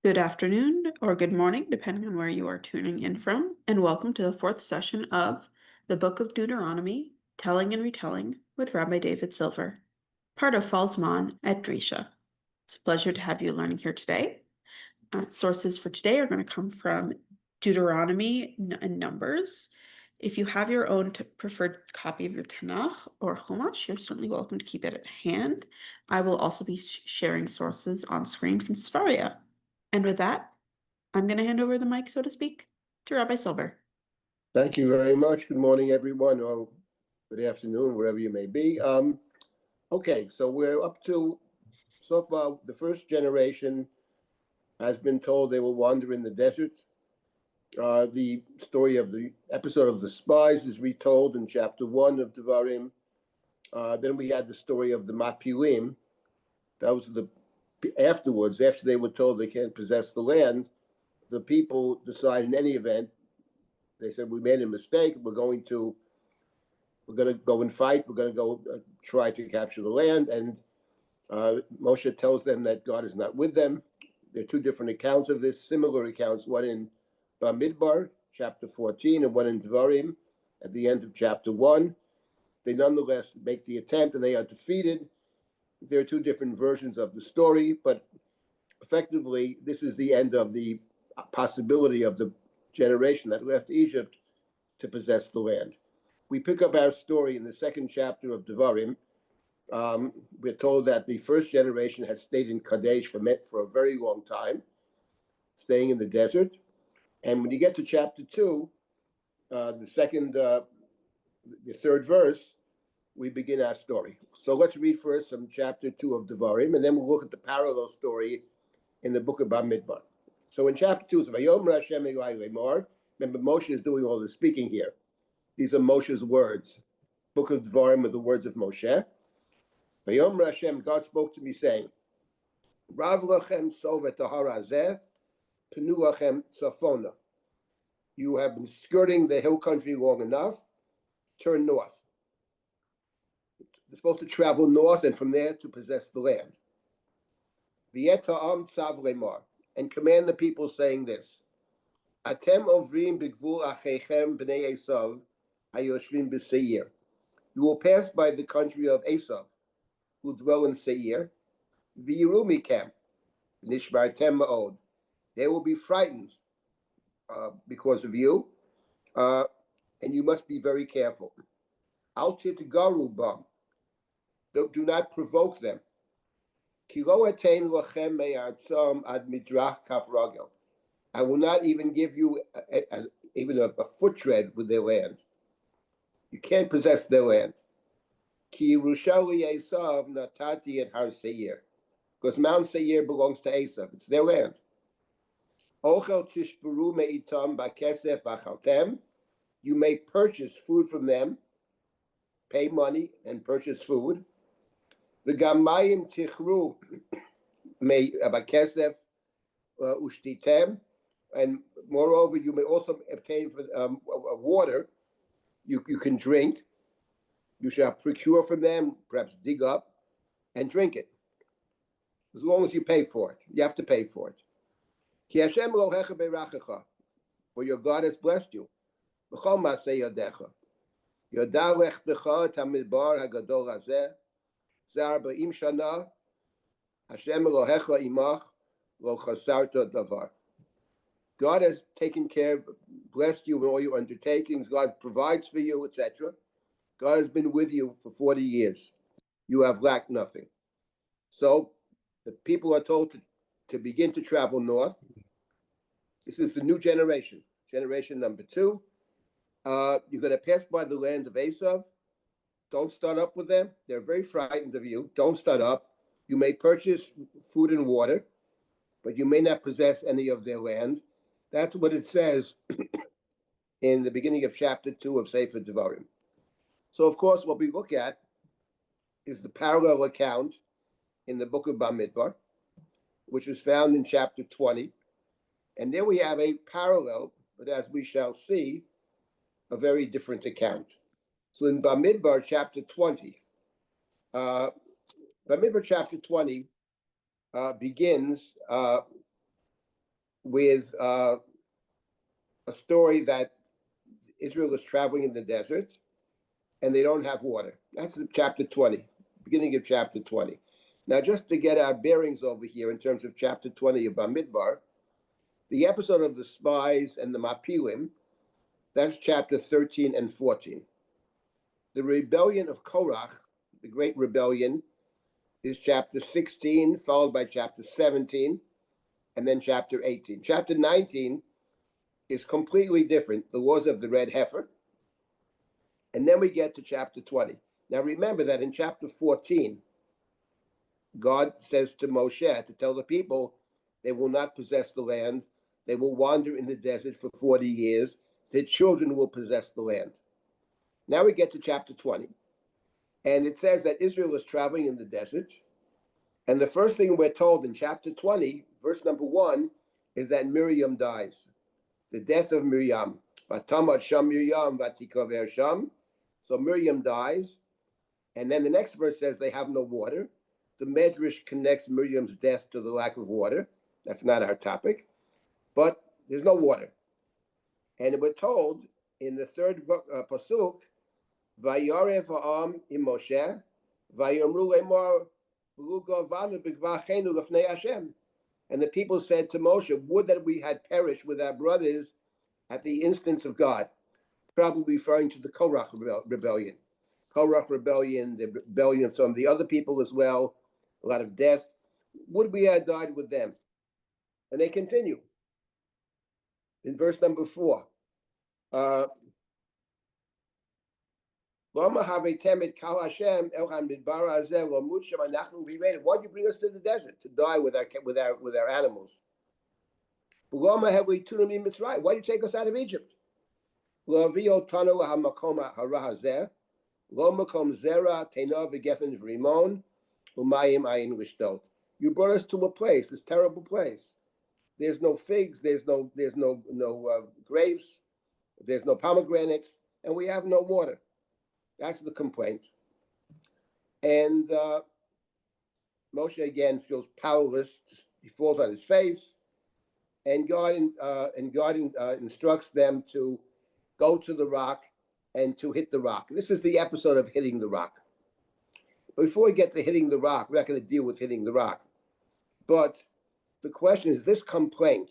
Good afternoon or good morning, depending on where you are tuning in from, and welcome to the fourth session of the Book of Deuteronomy, Telling and Retelling with Rabbi David Silber, part of Falzman at Drisha. It's a pleasure to have you learning here today. Sources for today are going to come from Deuteronomy and Numbers. If you have your own preferred copy of your Tanakh or Chumash, you're certainly welcome to keep it at hand. I will also be sharing sources on screen from Sefaria. And with that, I'm going to hand over the mic, so to speak, to Rabbi Silber. Thank you very much. Good morning, everyone, or good afternoon, wherever you may be. Okay, so we're up to, so far, the first generation has been told they will wander in the desert. The story of the episode of the spies is retold in chapter 1 of Devarim. Then we had the story of the Mapilim. That was afterwards, after they were told they can't possess the land, the people decided in any event, they said, we made a mistake. We're going to go and fight. We're going to go try to capture the land. And Moshe tells them that God is not with them. There are two different accounts of this, similar accounts, one in Bamidbar, chapter 14, and one in Devarim, at the end of chapter 1. They nonetheless make the attempt, and they are defeated. There are two different versions of the story, but effectively, this is the end of the possibility of the generation that left Egypt to possess the land. We pick up our story in the second chapter of Devarim. We're told that the first generation had stayed in Kadesh for a very long time, staying in the desert. And when you get to chapter 2, the third verse, we begin our story. So let's read first from chapter 2 of Devarim, and then we'll look at the parallel story in the book of Bamidbar. So in chapter 2, so Vayomer Hashem Elai Lemor. Remember, Moshe is doing all the speaking here. These are Moshe's words. Book of Devarim are the words of Moshe. Vayomer Hashem, God spoke to me saying, Rav lachem sov et hahar hazeh, penu lachem tzafona. You have been skirting the hill country long enough. Turn north. They're supposed to travel north and from there to possess the land. V'yet ha'am tzav lemor. And command the people, saying this: Atem ovrim b'gvul achechem b'nei Esav hayoshvim b'Seir. You will pass by the country of Esav, who dwell in Seir. V'yiru mikem nishmartem ma'od. They will be frightened because of you, and you must be very careful. Al titgaru bam. Do not provoke them. I will not even give you even a foot tread with their land. You can't possess their land. Because Mount Seir belongs to Esav. It's their land. You may purchase food from them, pay money and purchase food. V'gamayim tichru may bakesef ushtitem, and moreover, you may also obtain for water. You can drink. You shall procure from them, perhaps dig up, and drink it, as long as you pay for it. You have to pay for it. Ki Hashem Elohecha beirachecha, for your God has blessed you. B'chol maaseh yadecha, yodah lechtecha et hamidbar hagadol hazeh. God has taken care, blessed you in all your undertakings. God provides for you, etc. God has been with you for 40 years. You have lacked nothing. So the people are told to begin to travel north. This is the new generation, generation number 2. You're going to pass by the land of Esav. Don't start up with them. They're very frightened of you. Don't start up. You may purchase food and water, but you may not possess any of their land. That's what it says in the beginning of chapter 2 of Sefer Devarim. So, of course, what we look at is the parallel account in the book of Bamidbar, which is found in chapter 20. And there we have a parallel, but as we shall see, a very different account. So in Bamidbar chapter 20, begins with a story that Israel is traveling in the desert and they don't have water. That's chapter 20, beginning of chapter 20. Now, just to get our bearings over here in terms of chapter 20 of Bamidbar, the episode of the spies and the Mapilim, that's chapter 13 and 14. The rebellion of Korach, the great rebellion, is chapter 16, followed by chapter 17, and then chapter 18. Chapter 19 is completely different, the laws of the red heifer. And then we get to chapter 20. Now remember that in chapter 14, God says to Moshe to tell the people they will not possess the land. They will wander in the desert for 40 years. Their children will possess the land. Now we get to chapter 20. And it says that Israel is traveling in the desert. And the first thing we're told in chapter 20, verse number 1, is that Miriam dies. The death of Miriam. Vatamat Sham Miriam Vatikaver Sham. So Miriam dies. And then the next verse says they have no water. The Medrash connects Miriam's death to the lack of water. That's not our topic. But there's no water. And we're told in the third pasuk, Vayarev ha'am im Moshe, vayomru lemor b'lugo vanu b'gvachenu l'fnei Hashem. And the people said to Moshe, would that we had perished with our brothers at the instance of God. Probably referring to the Korach rebellion. Korach rebellion, the rebellion of some of the other people as well, a lot of death. Would we have died with them? And they continue. In verse number 4, why do you bring us to the desert to die with our animals? Why do you take us out of Egypt? You brought us to a place, this terrible place. There's no figs, there's no grapes, there's no pomegranates, and we have no water. That's the complaint. And Moshe again feels powerless. He falls on his face, and God instructs them to go to the rock and to hit the rock. This is the episode of hitting the rock. But before we get to hitting the rock, we're not going to deal with hitting the rock. But the question is, this complaint,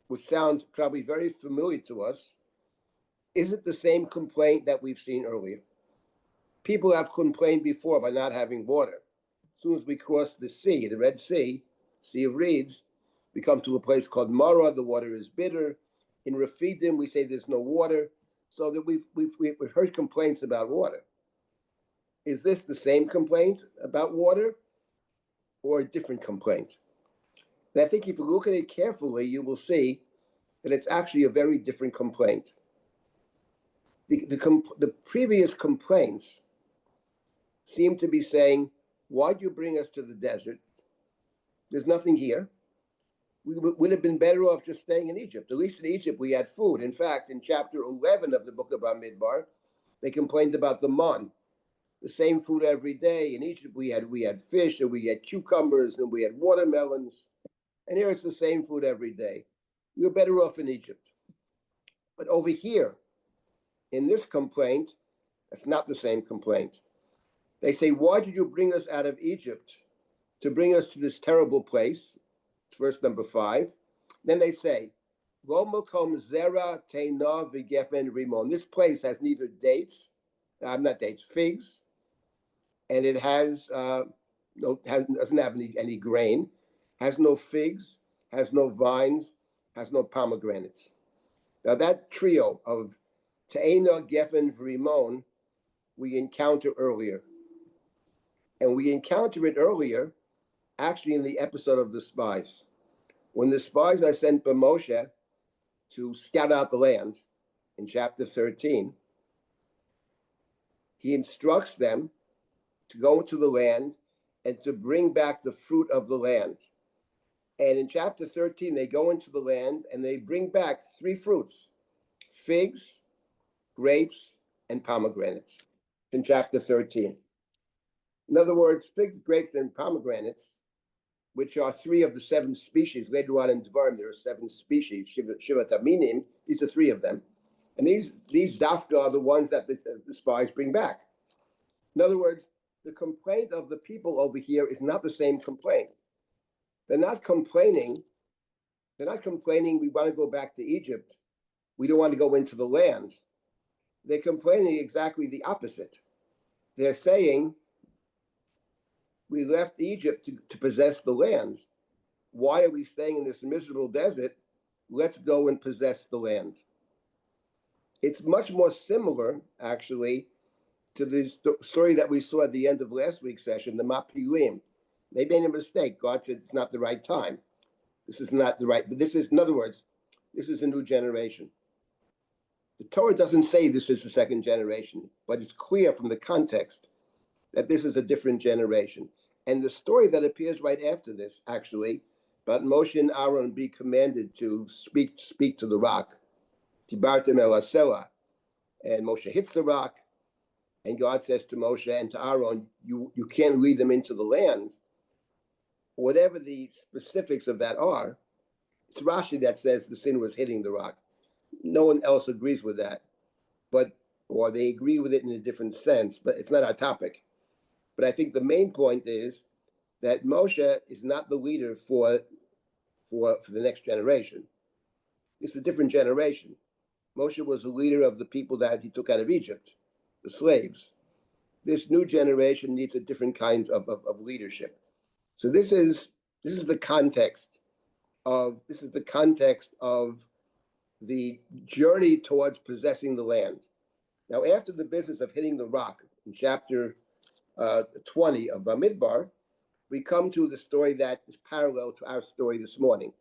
which sounds probably very familiar to us, is it the same complaint that we've seen earlier? People have complained before by not having water. As soon as we cross the sea, the Red Sea, Sea of Reeds, we come to a place called Marah. The water is bitter. In Refidim, we say there's no water. So that we've heard complaints about water. Is this the same complaint about water or a different complaint? And I think if you look at it carefully, you will see that it's actually a very different complaint. The previous complaints seem to be saying, why'd you bring us to the desert? There's nothing here. We would have been better off just staying in Egypt. At least in Egypt, we had food. In fact, in chapter 11 of the book of Bamidbar, they complained about the man, the same food every day. In Egypt, we had fish, and we had cucumbers, and we had watermelons. And here it's the same food every day. We were better off in Egypt. But over here, in this complaint, that's not the same complaint. They say, why did you bring us out of Egypt to bring us to this terrible place? Verse number 5. Then they say, this place has neither dates, figs, and it doesn't have any grain, has no figs, has no vines, has no pomegranates. Now that trio of Te'ena, Geffen, V'Rimon, we encounter earlier. And we encounter it earlier, actually in the episode of the spies. When the spies are sent by Moshe to scout out the land in chapter 13, he instructs them to go into the land and to bring back the fruit of the land. And in chapter 13, they go into the land and they bring back 3 fruits: figs, grapes, and pomegranates in chapter 13. In other words, figs, grapes, and pomegranates which are 3 of the 7 species. Later on in Devarim, there are 7 species, Shiva Taminim. These are 3 of them. And these dafka are the ones that the spies bring back. In other words, the complaint of the people over here is not the same complaint. They're not complaining, we want to go back to Egypt. We don't want to go into the land. They're complaining exactly the opposite. They're saying, we left Egypt to possess the land. Why are we staying in this miserable desert? Let's go and possess the land. It's much more similar, actually, to the story that we saw at the end of last week's session, the Mapilim. They made a mistake. God said it's not the right time. This is not the right, but this is, in other words, this is a new generation. The Torah doesn't say this is the second generation, but it's clear from the context that this is a different generation. And the story that appears right after this, actually, about Moshe and Aaron be commanded to speak to the rock, Tibartem el Asela, and Moshe hits the rock, and God says to Moshe and to Aaron, you can't lead them into the land. Whatever the specifics of that are, it's Rashi that says the sin was hitting the rock. No one else agrees with that, or they agree with it in a different sense, but it's not our topic. But I think the main point is that Moshe is not the leader for the next generation. It's a different generation. Moshe was the leader of the people that he took out of Egypt, the slaves. This new generation needs a different kind of leadership. So this is the context of the journey towards possessing the land. Now, after the business of hitting the rock in chapter 20 of Bamidbar, we come to the story that is parallel to our story this morning.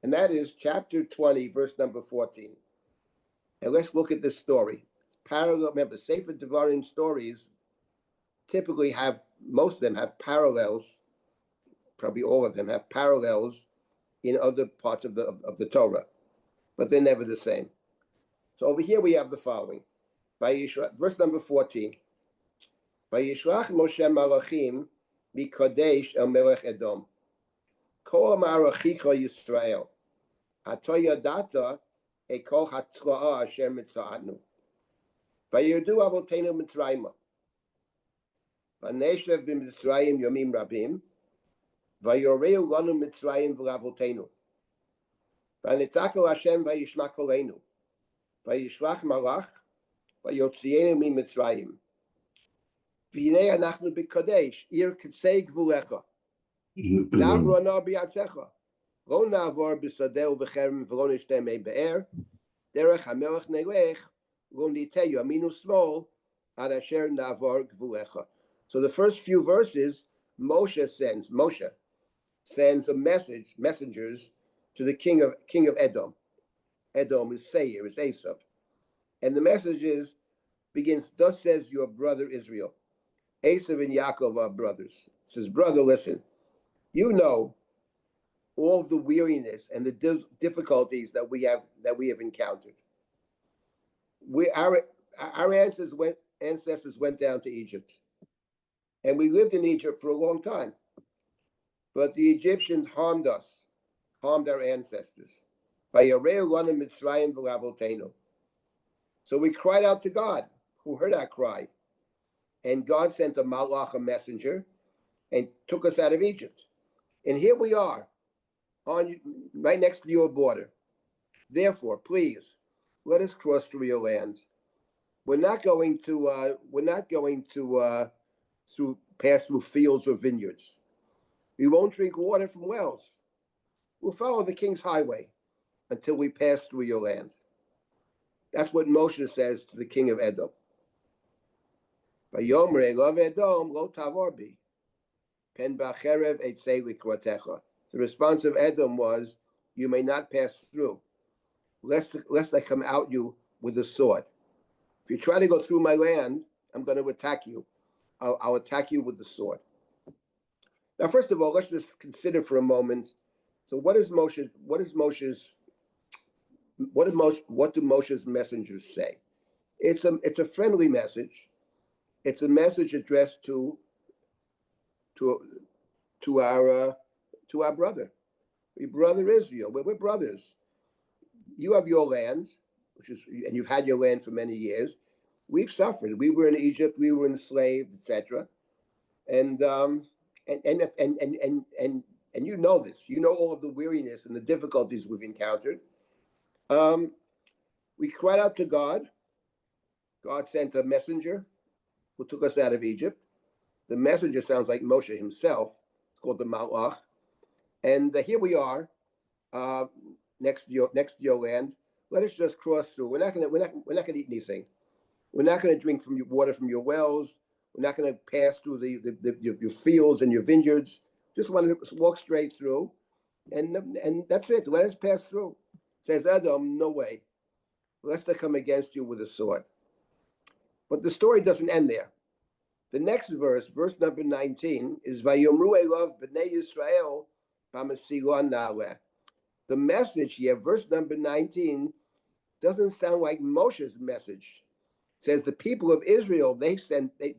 And that is chapter 20, verse number 14. And let's look at this story. Parallel, remember, Sefer Devarim stories typically most of them have parallels, probably all of them have parallels in other parts of the Torah, but they're never the same. So over here we have the following. Verse number 14. Vayishlach Moshe malachim mikodesh el melech Edom. Kol marachicha Yisrael. Ato yadata ekol hatzla'a asher mitza'atnu. Vayirdu avotenu mitzrayma. Vaneshev b'mitzrayim yomim rabim. Vayoreu lanu mitzrayim v'lavotenu. Vanitzakel Hashem vayishma kolenu. Vayishlach malach vayotzienu mi mitzrayim. V'hinei anachnu b'kadesh ir k'tzei gvulecha. Na'avru anar b'yatzecha. Lo na'avor b'sadeu v'cherem v'lo nishtem mei be'er. Derech hamelech nelech lo niteyu aminu smol ad asher na'avor gvulecha. So the first few verses, Moshe sends messengers to the king of Edom. Edom is Seir, is Esav. And the message begins, thus says your brother Israel. Esav and Yaakov are brothers. Says, brother, listen, you know all of the weariness and the difficulties that we have encountered. Our ancestors went down to Egypt. And we lived in Egypt for a long time. But the Egyptians harmed our ancestors. So we cried out to God, who heard our cry. And God sent a malach, a messenger, and took us out of Egypt. And here we are, right next to your border. Therefore, please, let us cross through your land. We're not going to pass through fields or vineyards. We won't drink water from wells. We'll follow the king's highway until we pass through your land. That's what Moshe says to the king of Edom. The response of Edom was, you may not pass through, lest I come out you with a sword. If you try to go through my land, I'm going to attack you. I'll attack you with the sword. Now, first of all, let's just consider for a moment. So, what do Moshe's messengers say? It's a friendly message. It's a message addressed to to our brother. Brother Israel. We're brothers. You have your land, and you've had your land for many years. We've suffered. We were in Egypt. We were enslaved, etc. And and you know this. You know all of the weariness and the difficulties we've encountered. We cried out to God. God sent a messenger who took us out of Egypt. The messenger sounds like Moshe himself. It's called the Malach. And here we are, next to your land. Let us just cross through. We're not gonna eat anything. We're not gonna drink from your water from your wells. We're not gonna pass through your fields and your vineyards. Just want to walk straight through, and that's it. Let us pass through. Says Edom, no way, lest they come against you with a sword. But the story doesn't end there. The next verse, verse number 19, is Vayomru Elov B'nei Yisrael B'Mesilon Na'aleh. The message here, verse number 19, doesn't sound like Moshe's message. It says the people of Israel, they send a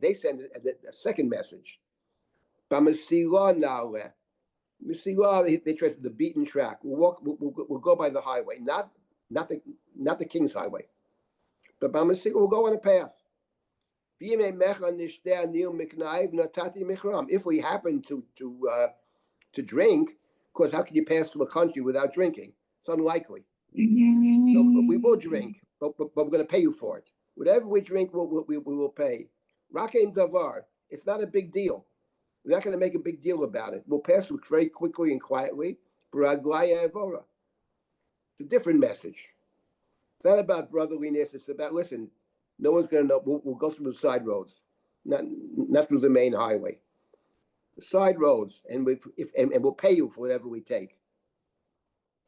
second message. B'Mesilon Na'aleh. Mesilah, they trust the beaten track. We'll go by the highway, not the king's highway. But B'Mesilon, we'll go on a path. If we happen to drink, of course, how can you pass through a country without drinking? It's unlikely. So we will drink, but we're going to pay you for it. Whatever we drink, we will pay. Rakein davar. It's not a big deal. We're not going to make a big deal about it. We'll pass through very quickly and quietly. It's a different message. It's not about brotherliness. It's about, listen, no one's going to know. We'll go through the side roads, not through the main highway. The side roads, and we'll pay you for whatever we take.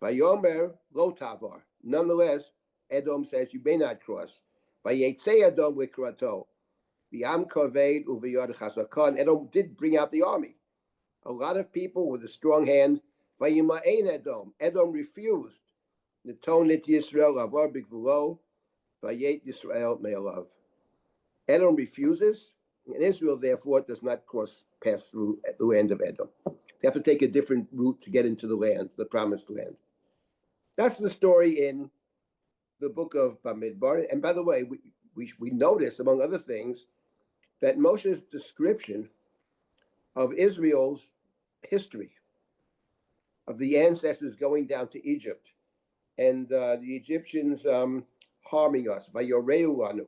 Vayomer lo tavar. Nonetheless, Edom says you may not cross. Vayetze Edom wikrato. V'am kaved uviyad chazakon. Edom did bring out the army. A lot of people with a strong hand. Vayima'ein Edom. Edom refused. Netonit Yisrael avar bigvulo. Vayet Yisrael me'alav. Edom refuses, and Israel therefore does not pass through the land of Edom. They have to take a different route to get into the land, the promised land. That's the story in the book of Bamidbar. And by the way, we notice, among other things, that Moshe's description of Israel's history, of the ancestors going down to Egypt, and the Egyptians harming us, Vayoreu lanu,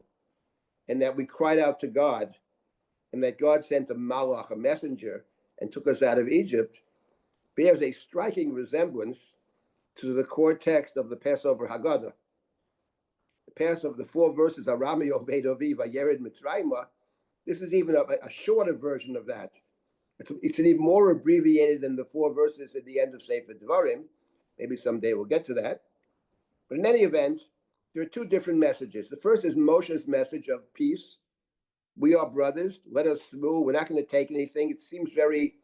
and that we cried out to God, and that God sent a malach, a messenger, and took us out of Egypt, bears a striking resemblance to the core text of the Passover Haggadah. The Passover, the 4 verses, Arami Oved Ovi Vayered Mitzrayma. This is even a shorter version of that. It's an even more abbreviated than the 4 verses at the end of Sefer Devarim. Maybe someday we'll get to that. But in any event, there are 2 different messages. The first is Moshe's message of peace. We are brothers. Let us through. We're not going to take anything. It seems very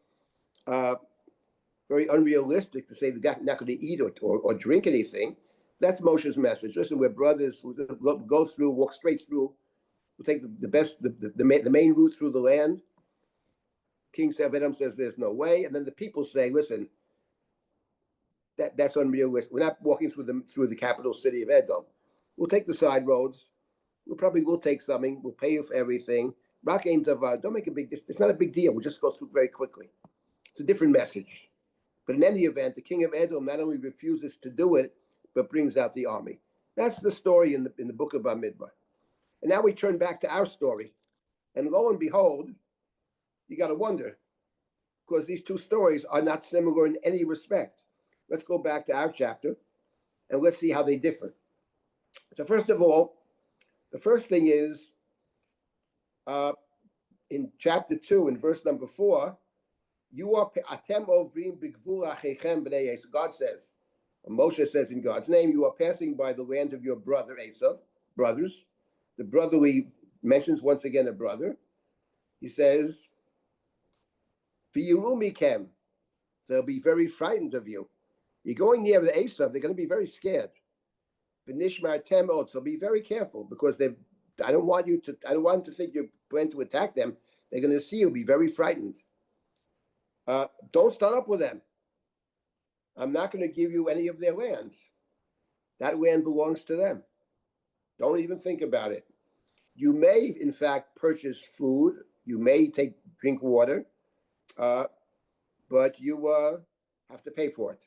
unrealistic to say they're not going to eat or drink anything. That's Moshe's message. Listen, we're brothers. We'll go through, walk straight through. We'll take the main route through the land. King Edom says there's no way. And then the people say, listen, that's unrealistic. We're not walking through the capital city of Edom. We'll take the side roads. We'll take something. We'll pay you for everything. Rakein davar. Don't make a big deal. It's not a big deal. We'll just go through very quickly. It's a different message. But in any event, the king of Edom not only refuses to do it, but brings out the army. That's the story in the book of Bamidbar. And now we turn back to our story. And lo and behold, you got to wonder, because these 2 stories are not similar in any respect. Let's go back to our chapter, and let's see how they differ. So first of all, the first thing is in chapter 2, in verse number 4, you are atem ovrim b'gvul achechem b'nei Esav. God says, Moshe says in God's name, you are passing by the land of your brother Esav, brothers. The brotherly mentions once again a brother. He says, v'yiru mikem. They'll be very frightened of you. You're going near the Esav, they're going to be very scared. V'nishmar temod. So be very careful, because I don't want them to think you plan to attack them. They're going to see you, be very frightened. Don't start up with them. I'm not going to give you any of their land. That land belongs to them. Don't even think about it. You may, in fact, purchase food. You may drink water, but you have to pay for it.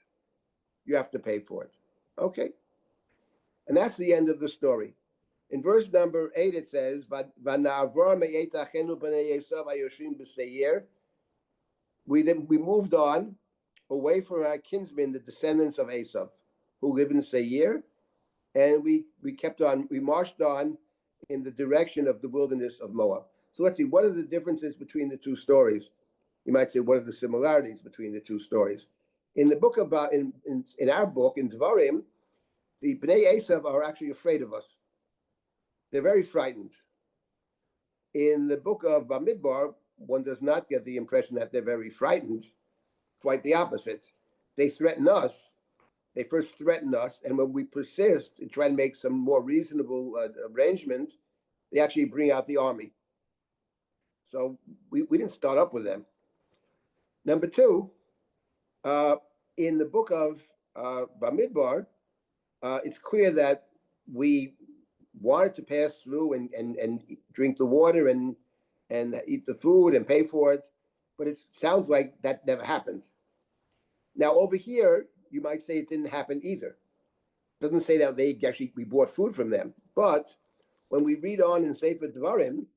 You have to pay for it. Okay. And that's the end of the story. In verse number 8, it says, we moved on away from our kinsmen, the descendants of Esau, who live in Seir, and we marched on in the direction of the wilderness of Moab. So let's see, what are the differences between the two stories? You might say, what are the similarities between the two stories? In the book about in our book in Devarim, the Bnei Esav are actually afraid of us. They're very frightened. In the book of Bamidbar, one does not get the impression that they're very frightened. Quite the opposite. They threaten us. They first threaten us, and when we persist and try to make some more reasonable arrangement, they actually bring out the army. So we didn't start up with them. Number two, in the book of Bamidbar, it's clear that we wanted to pass through and drink the water and eat the food and pay for it, but it sounds like that never happened. Now over here, you might say it didn't happen either. It doesn't say that we bought food from them, but when we read on in Sefer Devarim,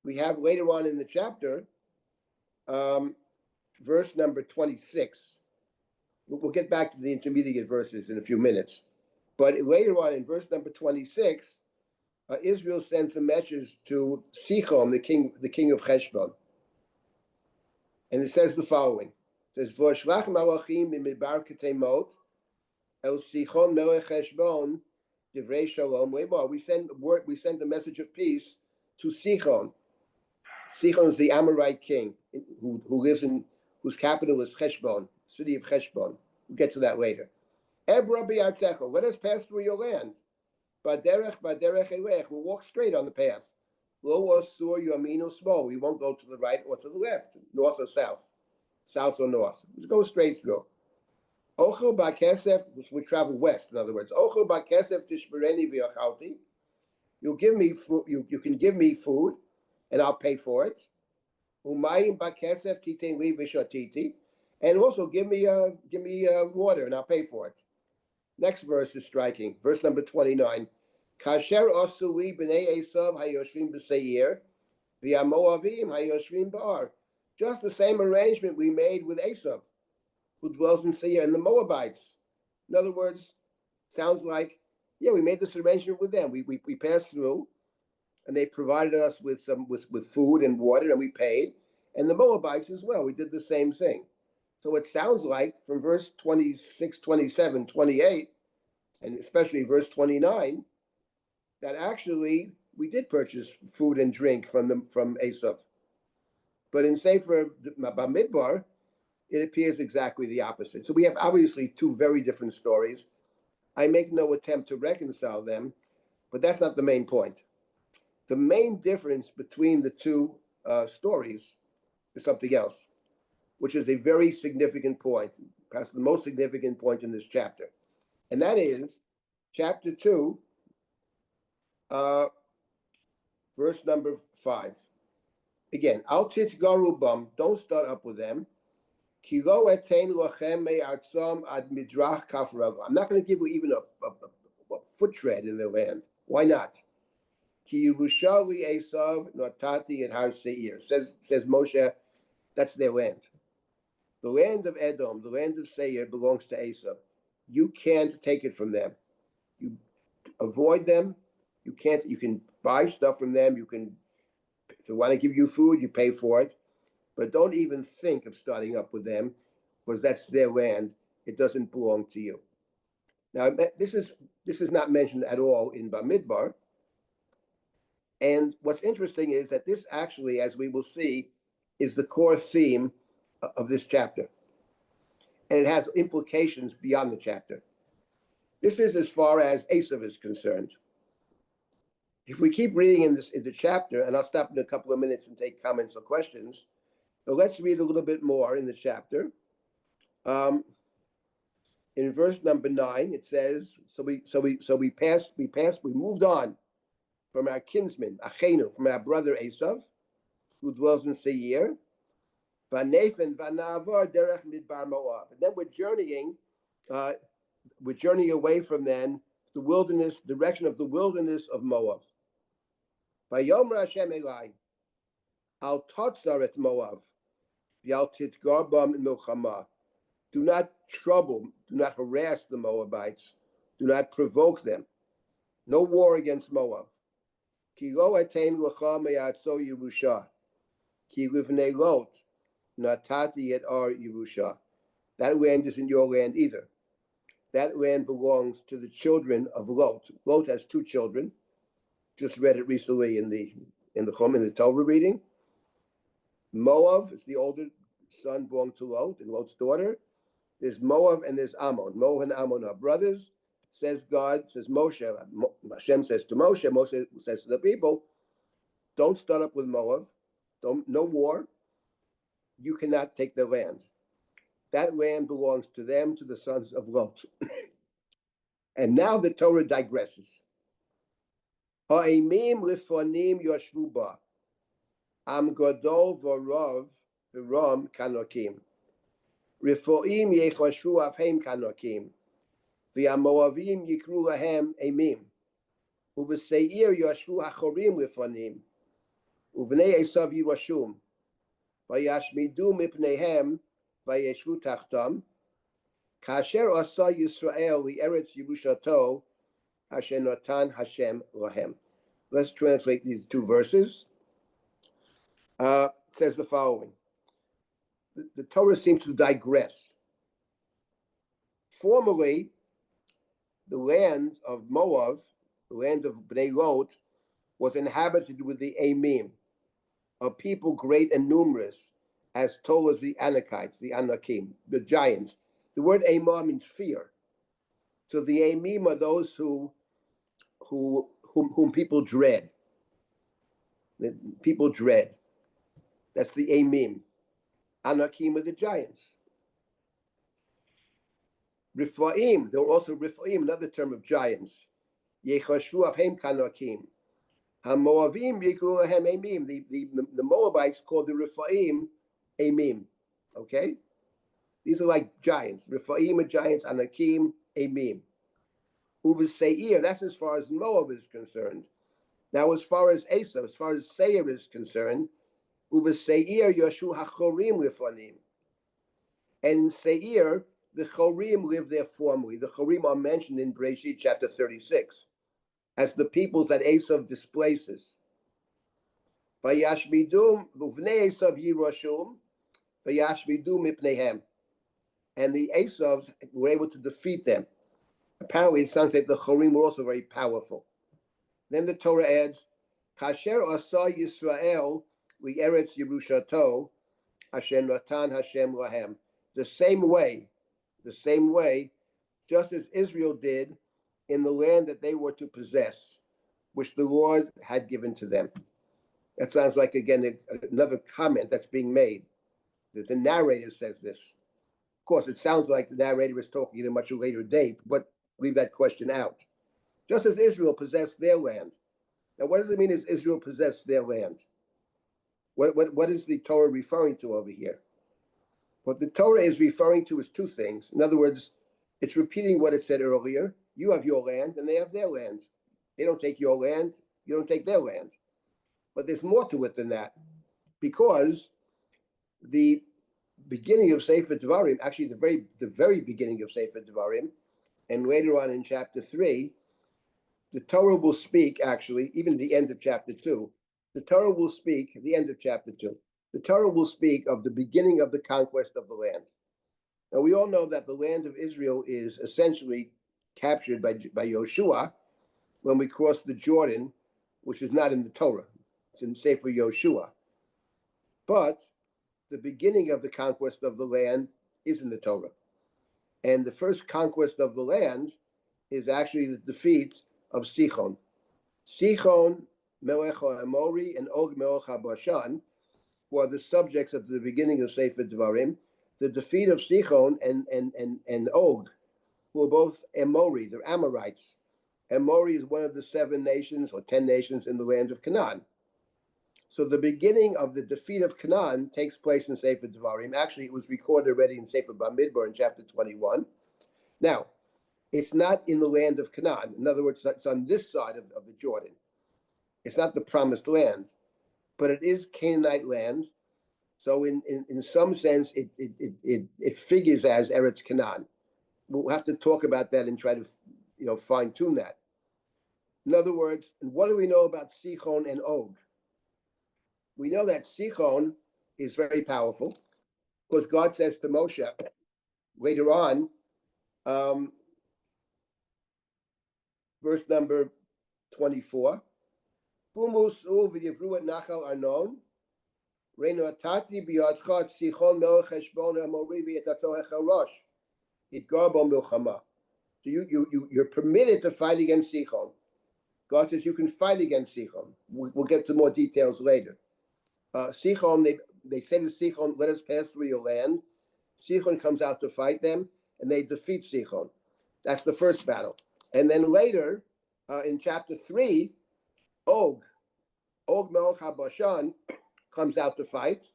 we have later on in the chapter, verse number 26. We'll get back to the intermediate verses in a few minutes. But later on in verse number 26, Israel sends a message to Sichon, the king of Heshbon. And it says the following. It says, V'shlach malachim mimidbar ketemot el Sichon melech Heshbon divrei shalom lebar. We send a message of peace to Sichon. Sichon is the Amorite king whose capital is Heshbon, city of Heshbon. We'll get to that later. Let us pass through your land. Baderech elech. We'll walk straight on the path. Lo osur yaminu small. We won't go to the right or to the left, north or south, south or north. Just go straight through. Ochel ba'kesef. We travel west. In other words, ochel ba'kesef tishbereni v'yachalti. You'll give me food. You can give me food, and I'll pay for it. Umayim ba'kesef titen li v'shatiti. And also give me water, and I'll pay for it. Next verse is striking. Verse number 29. Kasher osuli b'nei Esav hayoshvim b'seir v'yamoavim hayoshvim ba'ar. Just the same arrangement we made with Esav, who dwells in Seir, and the Moabites. In other words, sounds like, yeah, we made this arrangement with them. We passed through, and they provided us with food and water, and we paid. And the Moabites as well. We did the same thing. So it sounds like from verse 26, 27, 28, and especially verse 29, that actually we did purchase food and drink from Esav. But in Sefer Bamidbar, it appears exactly the opposite. So we have obviously two very different stories. I make no attempt to reconcile them, but that's not the main point. The main difference between the two stories is something else, which is a very significant point, perhaps the most significant point in this chapter. And that is chapter 2, verse number 5. Again, al titgarubam, don't start up with them. Kilo etain lachem me'artzom ad midrach kafrav. I'm not going to give you even a foot tread in their land. Why not? Ki Yerushali Esav notati et har Seir. Says Moshe, that's their land. The land of Edom, the land of Seir, belongs to Esav. You can't take it from them. You avoid them. You can't. You can buy stuff from them. You can, if they want to give you food, you pay for it. But don't even think of starting up with them, because that's their land. It doesn't belong to you. Now, this is not mentioned at all in Bamidbar. And what's interesting is that this actually, as we will see, is the core theme of this chapter. And it has implications beyond the chapter. This is as far as Esav is concerned. If we keep reading in the chapter, and I'll stop in a couple of minutes and take comments or questions, So let's read a little bit more in the chapter. In verse number 9, it says, we moved on from our kinsman, Achenu, from our brother Esav, who dwells in Seir, Vanathan, Vanavar, Derech Midbar Moab. And then we're journeying away from then the wilderness, direction of the wilderness of Moab. Vayomer Hashem Elai, Al Totzar et Moab, Yal Titgar Bam Milchama. Do not trouble, do not harass the Moabites, do not provoke them. No war against Moab. Ki lo atain lecha meyatzo Yerusha, ki livnei Lot natati et ar Yerusha. That land isn't your land either. That land belongs to the children of Lot. Lot has 2 children. Just read it recently in the Torah reading. Moab is the older son belonged to Lot, and Lot's daughter. There's Moab and there's Ammon. Moab and Ammon are brothers. Says God, says Moshe. Hashem says to Moshe. Moshe says to the people, don't start up with Moab. No war. You cannot take their land. That land belongs to them, to the sons of Lot. And now the Torah digresses. Ha'imim lifonim yoshvu ba. Am gadol v'rov v'ram kanokim. Rifoim yechoshu avhem kanokim. V'amoavim yikru lahem emim. Uveseir yoshvu hachorim lifonim. Uvnei Esav yirashum. Vayashmidu mipnehem vayeshvu tachtam. Kasher asa Yisrael li'eretz Yerushato asher natan Hashem lahem. Let's translate these 2 verses. It says the following. The Torah seems to digress. Formerly, the land of Moab, the land of Bnei Lot, was inhabited with the Amim, a people great and numerous, as tall as the Anakites, the Anakim, the giants. The word Amah means fear. So the Amim are those whom people dread. People dread. That's the Amim. Anakim are the giants. Riphaim, there were also Riphaim, another term of giants. Yechashvu avhem kanakim. HaMoavim yikru lahem Amim. The Moabites called the Riphaim Amim. Okay? These are like giants. Riphaim are giants, Anakim, Amim. Uveseir, that's as far as Moab is concerned. Now, as far as Esav, as far as Seir is concerned, Uveseir yoshu hachorim lifanim. And in Seir, the Chorim lived there formerly. The Chorim are mentioned in Bereshit chapter 36 as the peoples that Esav displaces. Vayashmidu uvnei Esav yirashum, vayashmidu mipnehem. And the Esavs were able to defeat them. Apparently, it sounds like the Chorim were also very powerful. Then the Torah adds, Kasher asa Yisrael li'eretz Yerushato, asher natan Hashem lahem. The same way, just as Israel did in the land that they were to possess, which the Lord had given to them. That sounds like, again, another comment that's being made. The narrator says this. Of course, it sounds like the narrator is talking at a much later date, but leave that question out. Just as Israel possessed their land. Now, what does it mean as Israel possessed their land? What is the Torah referring to over here? What the Torah is referring to is 2 things. In other words, it's repeating what it said earlier. You have your land and they have their land. They don't take your land, you don't take their land. But there's more to it than that. Because the beginning of Sefer Devarim, actually the very beginning of Sefer Devarim, and later on in chapter 3, the Torah will speak, actually, even the end of chapter 2, the Torah will speak, at the end of chapter 2, the Torah will speak of the beginning of the conquest of the land. Now, we all know that the land of Israel is essentially captured by Yoshua when we cross the Jordan, which is not in the Torah. It's in Sefer Yoshua. But the beginning of the conquest of the land is in the Torah. And the first conquest of the land is actually the defeat of Sichon. Sichon, Melech HaAmori, and Og Melech HaBashan for the subjects at the beginning of Sefer Devarim. The defeat of Sichon and Og, who are both Amori, they're Amorites. Amori is one of the 7 nations or 10 nations in the land of Canaan. So the beginning of the defeat of Canaan takes place in Sefer Devarim. Actually, it was recorded already in Sefer Bamidbar in chapter 21. Now, it's not in the land of Canaan. In other words, it's on this side of the Jordan. It's not the promised land, but it is Canaanite land. So in some sense, it figures as Eretz Canaan. We'll have to talk about that and try to fine tune that. In other words, what do we know about Sichon and Og? We know that Sichon is very powerful because God says to Moshe later on, verse number 24, Fumus uv yivru et nachal Arnon, reinu atati biyadcha Sichon melech Heshbon Amori v'yetato hecharosh, itgar bo milchama. So you're permitted to fight against Sichon. God says you can fight against Sichon. We'll get to more details later. Sichon, they say to Sichon, let us pass through your land. Sichon comes out to fight them, and they defeat Sichon. That's the first battle. And then later, in chapter 3, Og Melech HaBashan comes out to fight.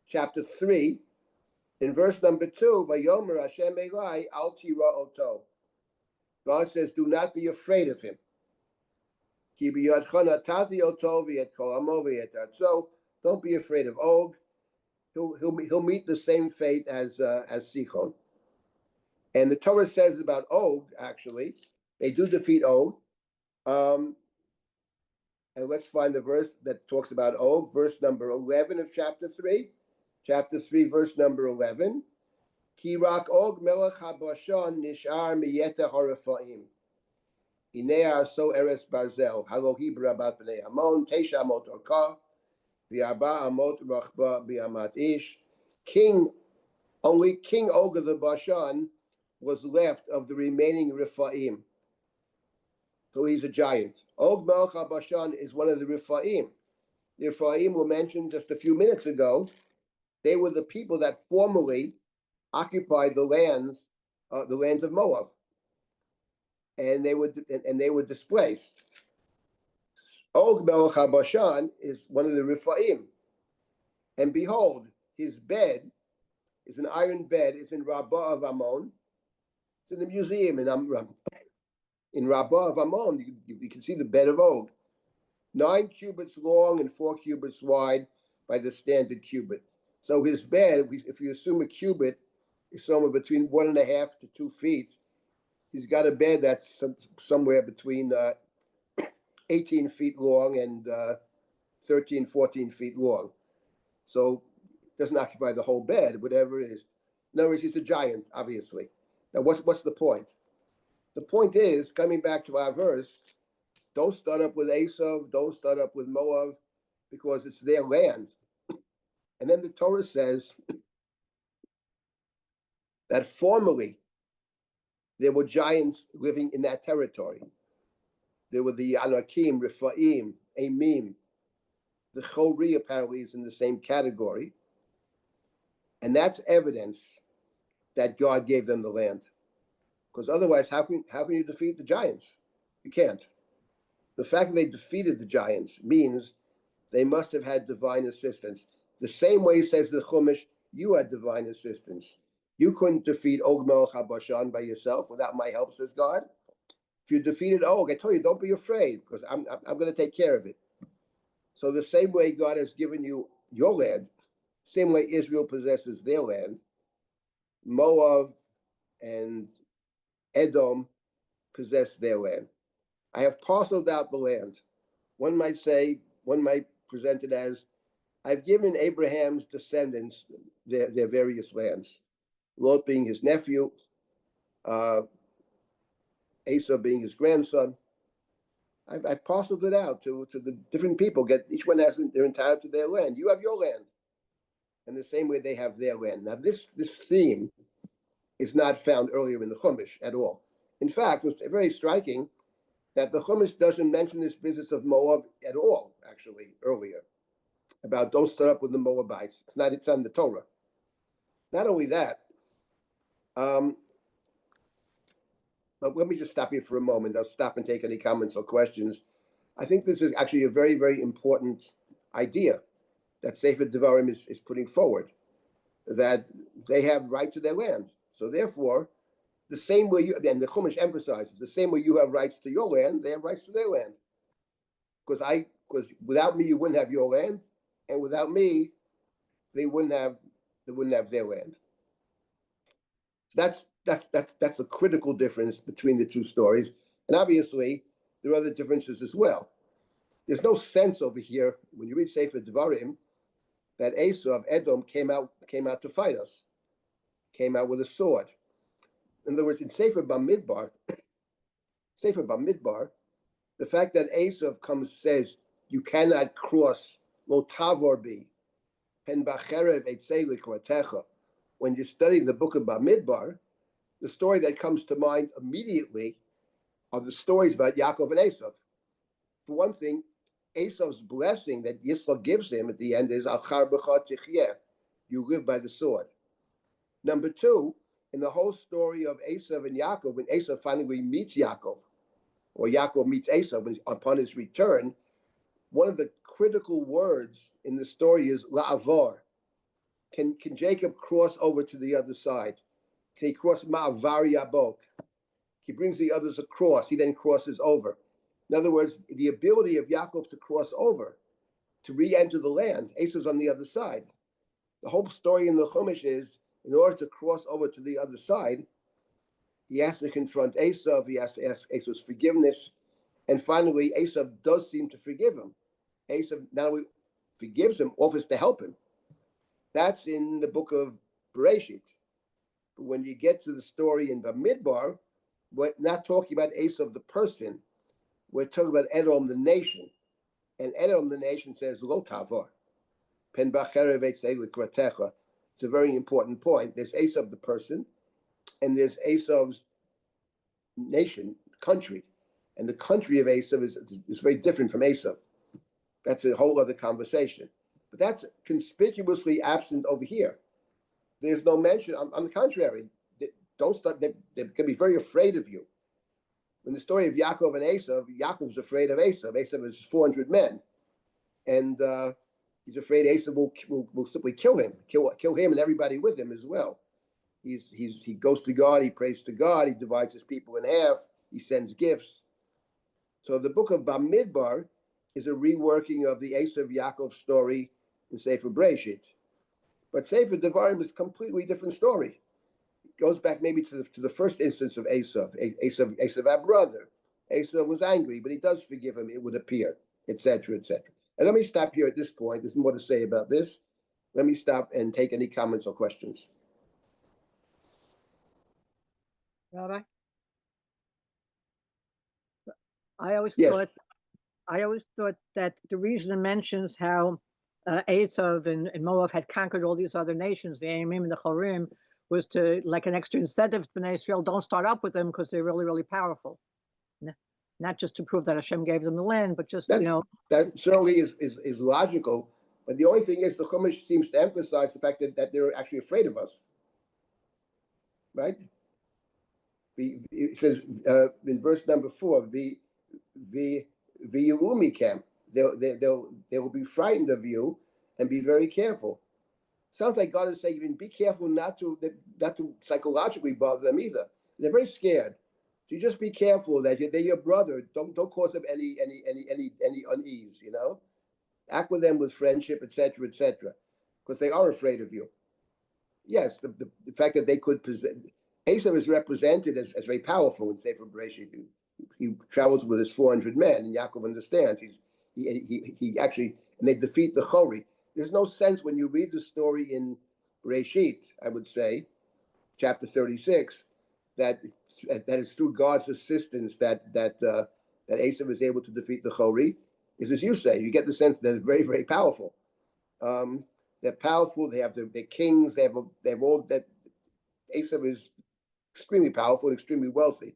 Chapter 3, in verse number 2, Vayomer Hashem Elai al tira oto. God says, do not be afraid of him. Ki biyadcha natati oto v'et kol amo v'et artzo. Don't be afraid of Og. He'll meet the same fate as Sichon. And the Torah says about Og, actually, they do defeat Og. And let's find the verse that talks about Og, verse number 11 of chapter 3. Chapter 3, verse number 11. Ki rak Og melech habashan nishar miyeta harafaim. Hinei arso eres barzel. Halohi b'rabat b'nei Hamon. Tesha amot orka. V'arba amot rachba b'amat ish. Only King Og of the Bashan was left of the remaining Rephaim. So he's a giant. Og Melech HaBashan is one of the Rephaim. The Rephaim were mentioned just a few minutes ago. They were the people that formerly occupied the lands of Moab, and they were displaced. Og Melech HaBashan is one of the Rephaim, and behold, his bed is an iron bed. It's in Rabbah of Ammon. It's in the museum in Amram. In Rabbah of Ammon, you can see the bed of Og. 9 cubits long and 4 cubits wide by the standard cubit. So his bed, if you assume a cubit is somewhere between 1.5 to 2 feet, he's got a bed that's somewhere between 18 feet long and 13, 14 feet long. So it doesn't occupy the whole bed, whatever it is. In other words, he's a giant, obviously. Now, what's the point? The point is, coming back to our verse, don't start up with Esau, don't start up with Moab, because it's their land. And then the Torah says that formerly there were giants living in that territory. There were the Anakim, Rephaim, Amim. The Chori apparently is in the same category. And that's evidence that God gave them the land. Because otherwise, how can you defeat the giants? You can't. The fact that they defeated the giants means they must have had divine assistance. The same way, says the Chumash, you had divine assistance. You couldn't defeat Og Melech HaBashan by yourself without my help, says God. If you defeated Og, I told you, don't be afraid, because I'm going to take care of it. So the same way God has given you your land, same way Israel possesses their land, Moab and Edom possess their land. I have parceled out the land. One might present it as, I've given Abraham's descendants their various lands. Lot being his nephew, Esau being his grandson. I've parceled it out to the different people. Each one they're entitled to their land. You have your land. And the same way they have their land. Now this theme is not found earlier in the Chumash at all. In fact, it's very striking that the Chumash doesn't mention this business of Moab at all, actually, earlier. about don't start up with the Moabites. It's on the Torah. Not only that, but let me just stop here for a moment. I'll stop and take any comments or questions. I think this is actually a very, very important idea that Sefer Devarim is putting forward, that they have right to their land. So therefore, the same way you, and the Chumash emphasizes, the same way you have rights to your land, they have rights to their land. Because without me, you wouldn't have your land, and without me, they wouldn't have their land. That's the critical difference between the two stories. And obviously, there are other differences as well. There's no sense over here, when you read Sefer Devarim, that Esau, Edom, came out to fight us, came out with a sword. In other words, in Sefer Bamidbar, the fact that Esau says, you cannot cross, lo tavor bi, pen bacherev etzei likrotecha. When you study the book of Bamidbar, the story that comes to mind immediately are the stories about Yaakov and Esau. For one thing, Esau's blessing that Yisrael gives him at the end is achar b'cha tichyeh, you live by the sword. Number two, in the whole story of Esau and Yaakov, when Esau finally meets Yaakov, or Yaakov meets Esau upon his return, one of the critical words in the story is la'avor. Can Jacob cross over to the other side? Can he cross ma'avar yabok? He brings the others across. He then crosses over. In other words, the ability of Yaakov to cross over, to re-enter the land, Esau's on the other side. The whole story in the Chumash is, in order to cross over to the other side, he has to confront Esau, he has to ask Esau's forgiveness, and finally, Esau does seem to forgive him. Esau not only forgives him, offers to help him. That's in the book of Bereshit. But when you get to the story in Bamidbar, we're not talking about Esau the person. We're talking about Edom the nation. And Edom the nation says, Lo tavor. Pen bacherev etzei likrotecha. It's a very important point. There's Esau the person, and there's Esau's nation, country. And the country of Esau is very different from Esau. That's a whole other conversation. But that's conspicuously absent over here. There's no mention, on the contrary, don't start, they can be very afraid of you. In the story of Yaakov and Esau, Yaakov's afraid of Esau. Esau has 400 men. And he's afraid Esau will simply kill him and everybody with him as well. He goes to God, he prays to God, he divides his people in half, he sends gifts. So the book of Bamidbar is a reworking of the Esau Yaakov story in Sefer Bereshit. But Sefer Devarim is a completely different story. It goes back maybe to the first instance of Esau. Esau, our brother. Esau was angry, but he does forgive him, it would appear, etc., etc. And let me stop here at this point. There's more to say about this. Let me stop and take any comments or questions. Rabbi, I always thought that the reason it mentions how Esau and Moab had conquered all these other nations, the Amim and the Chorim, was to, like, an extra incentive to Bnei Israel, don't start up with them because they're really, really powerful. Not just to prove that Hashem gave them the land, but just, That certainly is logical. But the only thing is, the Chumash seems to emphasize the fact that they're actually afraid of us. Right? It says in verse number 4, the Yerumi camp, they will be frightened of you and be very careful. Sounds like God is saying, even be careful not to psychologically bother them either. They're very scared. So you just be careful that they're your brother. Don't cause them any unease. Act with them with friendship, etc., etc., because they are afraid of you. Yes, the fact that they could possess. Esau is represented as very powerful in Sefer Bereshit. He travels with his 400 men, and Yaakov understands. He actually, and they defeat the Chori. There's no sense when you read the story in Bereshit, I would say, chapter 36, that is through God's assistance that Esau is able to defeat the Chori. Is as you say, you get the sense that they're very, very powerful. They're powerful. They have their kings. They have all that. Esau is extremely powerful and extremely wealthy.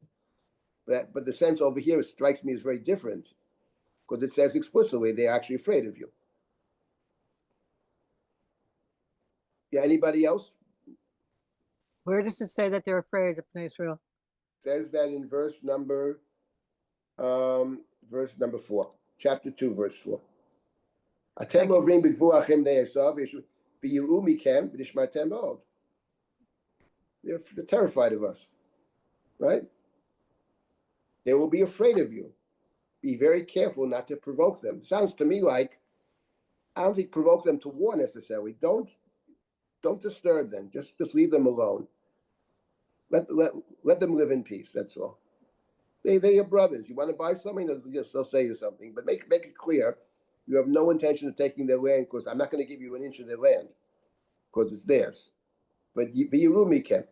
But the sense over here strikes me as very different, because it says explicitly they're actually afraid of you. Yeah, anybody else? Where does it say that they're afraid of Israel? Says that in verse number 4, chapter 2, verse 4. Atem ovrim b'gvuachem ne'esav v'yiru mikem v'nishmartem od. They're terrified of us, right? They will be afraid of you. Be very careful not to provoke them. Sounds to me like, I don't think provoke them to war necessarily. Don't disturb them. Just leave them alone. Let them live in peace. That's all. They're your brothers. You want to buy something, they'll say you something. But make it clear you have no intention of taking their land, because I'm not going to give you an inch of their land because it's theirs. But you can.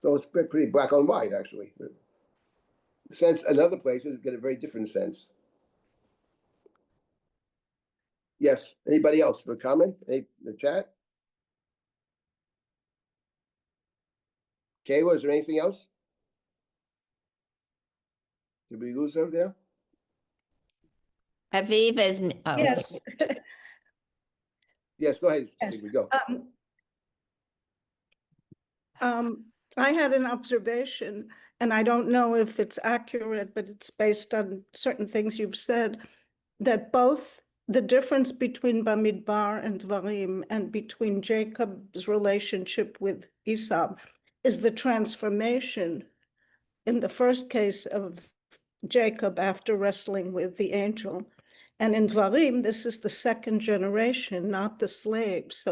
So it's pretty black on white, actually. The sense in other places get a very different sense. Yes. Anybody else for a comment? Any in the chat? Kayla, is there anything else? Did we lose her there? Aviv is, oh. Yes. Yes, go ahead. Yes. We go. I had an observation, and I don't know if it's accurate, but it's based on certain things you've said, that both the difference between Bamidbar and Dvarim and between Jacob's relationship with Esau is the transformation in the first case of Jacob after wrestling with the angel. And in Dvarim, this is the second generation, not the slaves.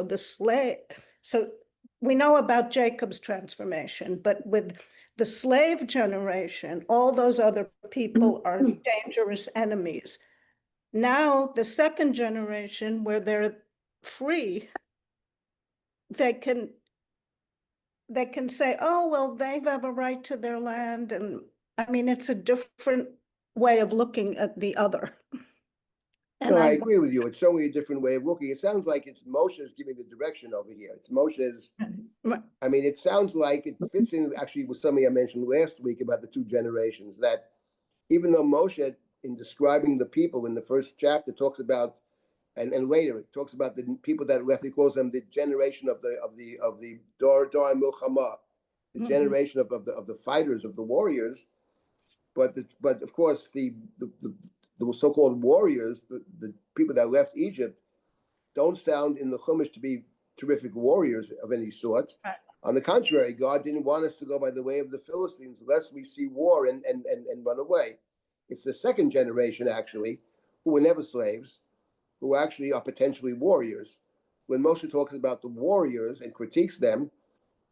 So we know about Jacob's transformation, but with the slave generation, all those other people are dangerous enemies. Now, the second generation, where they're free, they can say, oh, well, they have a right to their land. And I mean, it's a different way of looking at the other. And No, I agree with you. It's certainly a different way of looking. It sounds like it's Moshe's giving the direction over here. It's Moshe's. I mean, it sounds like it fits in actually with something I mentioned last week about the two generations, that even though Moshe, in describing the people in the first chapter, talks about, and later it talks about the people that left, he calls them the generation of the Dor Milchama, the generation of the fighters, of the warriors. But of course the so-called warriors, the people that left Egypt, don't sound in the Chumash to be terrific warriors of any sort. Right. On the contrary, God didn't want us to go by the way of the Philistines, lest we see war and run away. It's the second generation, actually, who were never slaves, who actually are potentially warriors. When Moshe talks about the warriors and critiques them,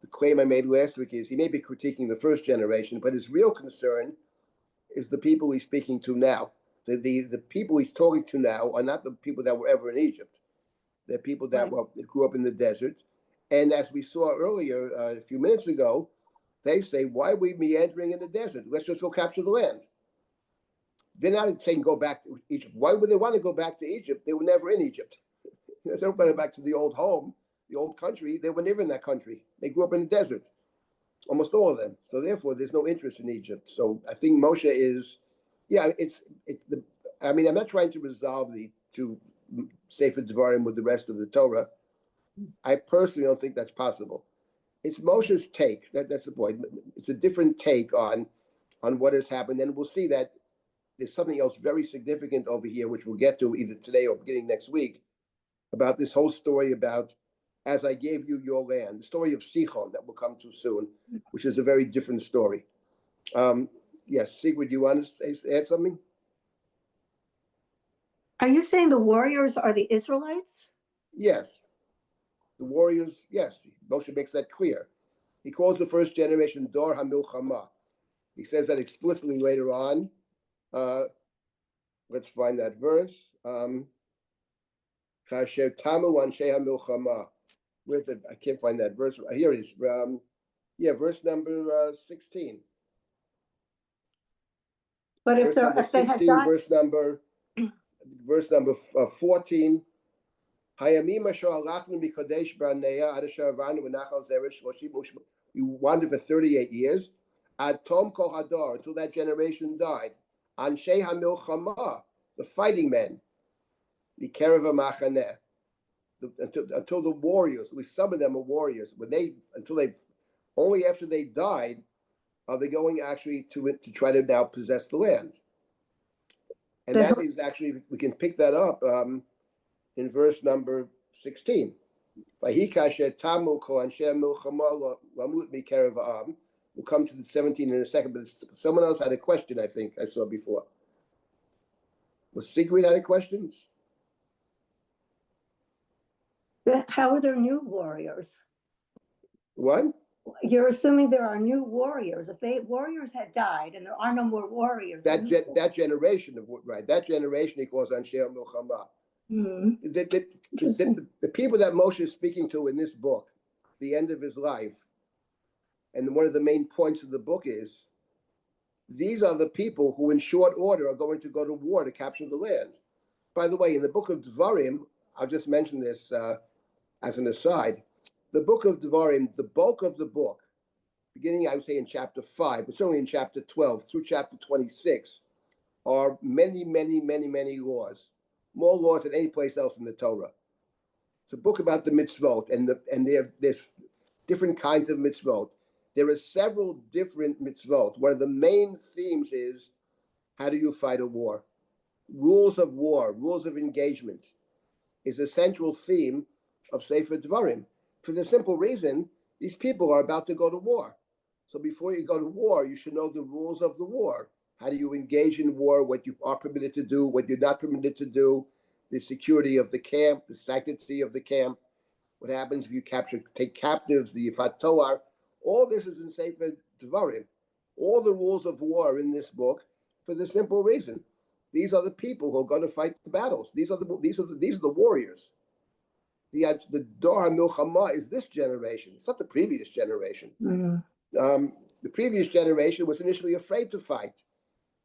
the claim I made last week is he may be critiquing the first generation, but his real concern is the people he's speaking to now. The people he's talking to now are not the people that were ever in Egypt. They're people that grew up in the desert. And as we saw earlier, a few minutes ago, they say, why are we meandering in the desert? Let's just go capture the land. They're not saying go back to Egypt. Why would they want to go back to Egypt? They were never in Egypt. They don't go back to the old home, the old country. They were never in that country. They grew up in the desert, almost all of them. So therefore, there's no interest in Egypt. So I think Moshe is, I mean, I'm not trying to resolve the two Sefer Devarim with the rest of the Torah. I personally don't think that's possible. It's Moshe's take. That's the point. It's a different take on what has happened, and we'll see that there's something else very significant over here, which we'll get to either today or beginning next week, about this whole story about, as I gave you your land, the story of Sichon that will come to soon, which is a very different story. Yes, Sigrid, you want to add something? Are you saying the warriors are the Israelites? Yes. The warriors, yes. Moshe makes that clear. He calls the first generation Dor HaMilchama. He says that explicitly later on. Let's find that verse. Kasher Tamu Anshe HaMilchama. I can't find that verse. Here it is. Verse number 16. But if they had died, verse number 14. Hayamim asher alachnu mikadesh barnea ad asher avanu v'nachal zeresh shloshim u'shma. We wandered for 38 years. Ad tom kol hador, until that generation died. Anshe hamilchama, the fighting men. Mikerev ha'machaneh. until the warriors, at least some of them are warriors, only after they died are they going actually to try to now possess the land. And that is actually, we can pick that up in verse number 16. We'll come to the 17 in a second, but someone else had a question, I think I saw before. Was Sigrid had a question? How are there new warriors? What? You're assuming there are new warriors. If warriors had died and there are no more warriors. That generation that generation he calls Anshe Milchama. The people that Moshe is speaking to in this book, the end of his life, and one of the main points of the book is, these are the people who in short order are going to go to war to capture the land. By the way, in the book of Devarim, I'll just mention this as an aside, the book of Devarim, the bulk of the book, beginning I would say in chapter 5, but certainly in chapter 12 through chapter 26, are many, many, many, many laws, more laws than any place else in the Torah. It's a book about the mitzvot, and there's different kinds of mitzvot. There are several different mitzvot. One of the main themes is, how do you fight a war? Rules of war, rules of engagement is a central theme of Sefer Devarim. For the simple reason, these people are about to go to war. So before you go to war, you should know the rules of the war. How do you engage in war, what you are permitted to do, what you're not permitted to do, the security of the camp, the sanctity of the camp, what happens if you take captives, the Yifat Toar. All this is in Sefer Devarim. All the rules of war are in this book for the simple reason. These are the people who are going to fight the battles. These are the warriors. The Dor HaMilchama is this generation. It's not the previous generation. The previous generation was initially afraid to fight.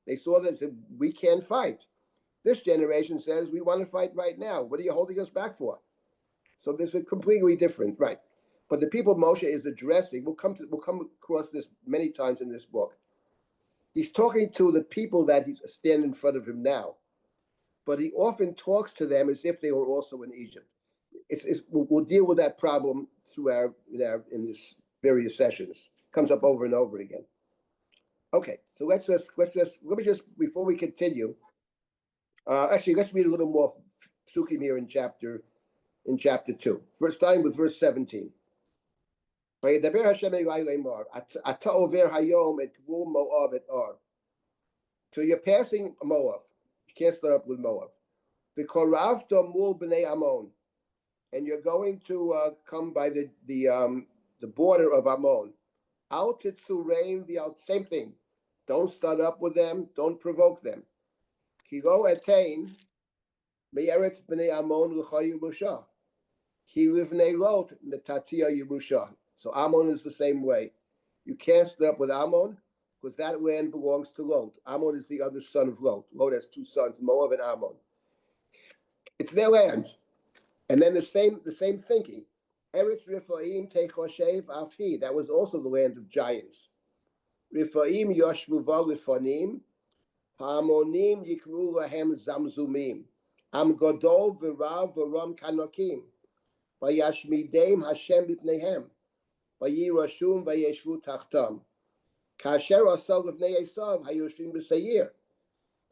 They saw that we can't fight. This generation says we want to fight right now. What are you holding us back for? So this is completely different, right? But the people Moshe is addressing, we'll come across this many times in this book. He's talking to the people that stand in front of him now, but he often talks to them as if they were also in Egypt. We'll deal with that problem through in this various sessions. Comes up over and over again. Okay, so let me just before we continue. Actually, let's read a little more psukim here in chapter 2. Starting with verse 17. וידבר השם אלי לאמור, אתה עובר היום את גבול מואב את אור. So you're passing Moab. You can't start up with Moab. וקרבת מול בני Ammon, and you're going to come by the border of Ammon. Al titzureim v'al, same thing. Don't start up with them. Don't provoke them. Ki lo etain me'eretz bnei Ammon l'cha Yerusha. Ki livnei Lot netatia Yerusha. So Ammon is the same way. You can't start up with Ammon because that land belongs to Lot. Ammon is the other son of Lot. Lot has two sons, Moab and Ammon. It's their land. And then the same thinking. Eretz Rephaim techoshev afhi. That was also the land of giants. Rephaim yoshvuva lefanim. Ha'amonim yikru lahem zamzumim. Am godol v'rav v'ram kanokim. Vayashmidem Hashem b'pneihem. Vayirashum vayeshvu tachtam. Kasher asal v'nei Esav hayoshvim b'sayir.